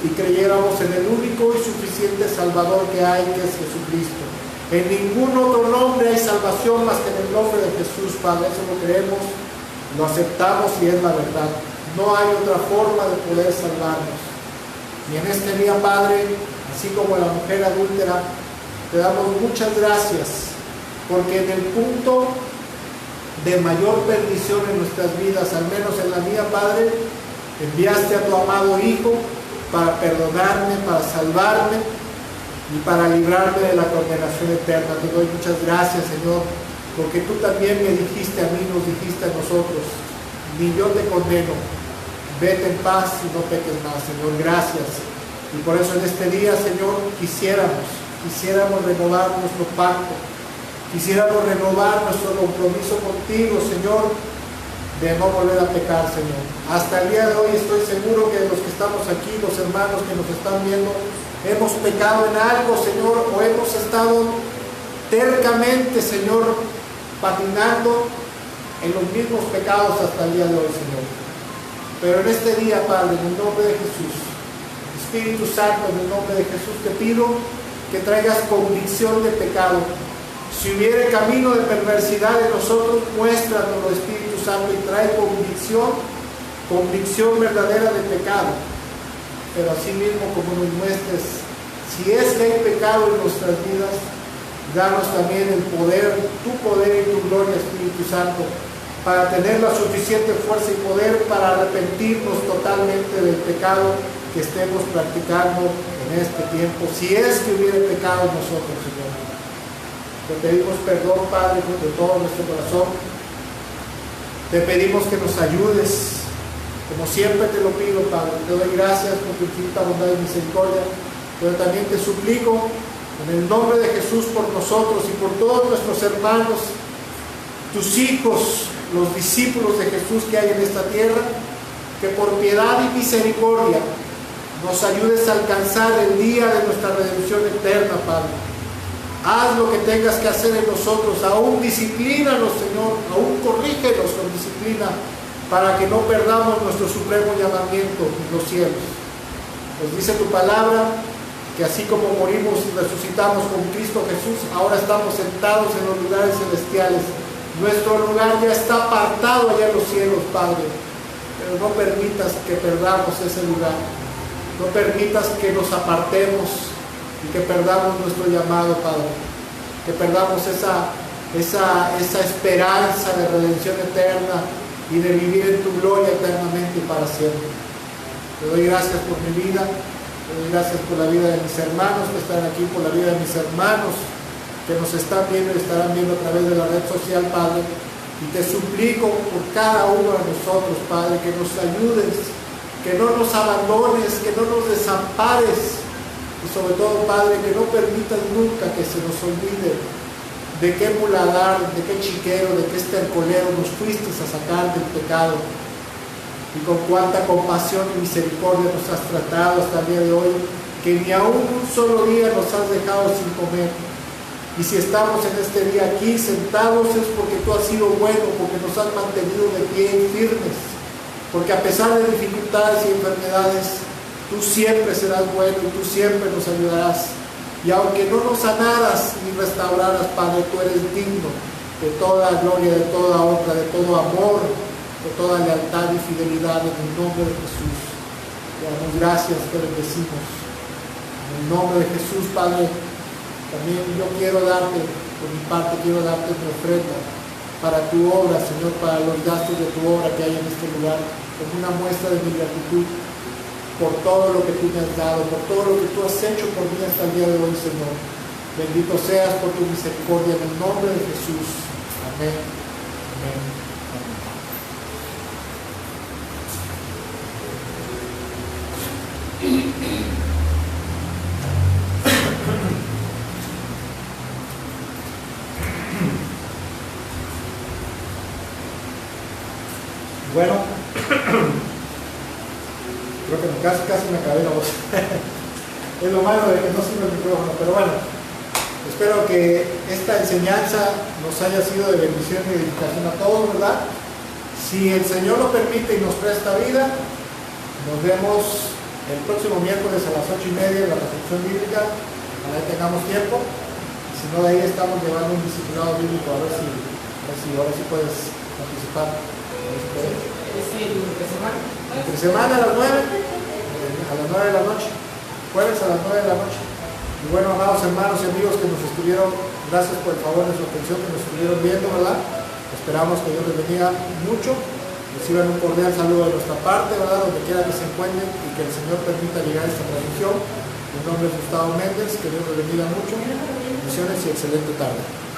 y creyéramos en el único y suficiente Salvador que hay, que es Jesucristo. En ningún otro nombre hay salvación más que en el nombre de Jesús, Padre. Eso lo creemos, lo aceptamos y es la verdad. No hay otra forma de poder salvarnos. Y en este día, Padre, así como la mujer adúltera, te damos muchas gracias, porque en el punto de mayor perdición en nuestras vidas, al menos en la mía, Padre, enviaste a tu amado Hijo para perdonarme, para salvarme y para librarme de la condenación eterna. Te doy muchas gracias, Señor, porque tú también me dijiste a mí, nos dijiste a nosotros, ni yo te condeno, vete en paz y no peques más, Señor, gracias. Y por eso en este día, Señor, quisiéramos renovar nuestro pacto, quisiéramos renovar nuestro compromiso contigo, Señor, de no volver a pecar, Señor. Hasta el día de hoy estoy seguro que los que estamos aquí, los hermanos que nos están viendo, hemos pecado en algo, Señor, o hemos estado tercamente, Señor, patinando en los mismos pecados hasta el día de hoy, Señor. Pero en este día, Padre, en el nombre de Jesús, Espíritu Santo, en el nombre de Jesús, te pido que traigas convicción de pecado. Si hubiere camino de perversidad en nosotros, muéstranos, Espíritu Santo, y trae convicción verdadera de pecado. Pero así mismo, como nos muestres, si es que hay pecado en nuestras vidas, danos también el poder, tu poder y tu gloria, Espíritu Santo, para tener la suficiente fuerza y poder para arrepentirnos totalmente del pecado que estemos practicando en este tiempo, si es que hubiera pecado en nosotros, Señor. Te pedimos perdón, Padre, de todo nuestro corazón. Te pedimos que nos ayudes, como siempre te lo pido, Padre. Te doy gracias por tu infinita bondad y misericordia, pero también te suplico, en el nombre de Jesús, por nosotros y por todos nuestros hermanos, tus hijos, los discípulos de Jesús que hay en esta tierra, que por piedad y misericordia nos ayudes a alcanzar el día de nuestra redención eterna, Padre. Haz lo que tengas que hacer en nosotros, aún disciplínanos, Señor, aún corrígenos con disciplina, para que no perdamos nuestro supremo llamamiento en los cielos. Nos dice tu palabra que así como morimos y resucitamos con Cristo Jesús, ahora estamos sentados en los lugares celestiales. Nuestro lugar ya está apartado allá en los cielos, Padre, pero no permitas que perdamos ese lugar. No permitas que nos apartemos y que perdamos nuestro llamado, Padre. Que perdamos esa esperanza de redención eterna y de vivir en tu gloria eternamente y para siempre. Te doy gracias por mi vida, te doy gracias por la vida de mis hermanos que están aquí, por la vida de mis hermanos que nos están viendo y estarán viendo a través de la red social, Padre. Y te suplico por cada uno de nosotros, Padre, que nos ayudes, que no nos abandones, que no nos desampares. Y sobre todo, Padre, que no permitas nunca que se nos olvide de qué muladar, de qué chiquero, de qué estercolero nos fuiste a sacar del pecado. Y con cuánta compasión y misericordia nos has tratado hasta el día de hoy, que ni aún un solo día nos has dejado sin comer. Y si estamos en este día aquí sentados es porque tú has sido bueno, porque nos has mantenido de pie y firmes. Porque a pesar de dificultades y enfermedades, tú siempre serás bueno y tú siempre nos ayudarás. Y aunque no nos sanaras ni restauraras, Padre, tú eres digno de toda gloria, de toda honra, de todo amor, de toda lealtad y fidelidad en el nombre de Jesús. Te damos gracias, te bendecimos. En el nombre de Jesús, Padre, también yo quiero darte por mi parte quiero darte mi ofrenda para tu obra, Señor, para los gastos de tu obra que hay en este lugar, como una muestra de mi gratitud por todo lo que tú me has dado, por todo lo que tú has hecho por mí hasta el día de hoy, Señor. Bendito seas por tu misericordia en el nombre de Jesús. Amén. Amén. Bueno, creo que casi me acabé la voz. Es lo malo de que no sirve el micrófono, pero bueno, espero que esta enseñanza nos haya sido de bendición y edificación a todos, ¿verdad? Si el Señor lo permite y nos presta vida, nos vemos el próximo miércoles a las 8:30 en la reflexión bíblica, ojalá tengamos tiempo. Si no, de ahí estamos llevando un discipulado bíblico, a ver si ahora sí puedes participar. Entre semana a las 9 de la noche, jueves a las 9 de la noche. Y bueno, amados hermanos y amigos que nos estuvieron, gracias por el favor de su atención, que nos estuvieron viendo, ¿verdad? Esperamos que Dios les bendiga mucho. Reciban un cordial saludo de nuestra parte, ¿verdad? Donde quiera que se encuentren, y que el Señor permita llegar a esta transmisión. Mi nombre es Gustavo Méndez, que Dios les bendiga mucho. Bendiciones y excelente tarde.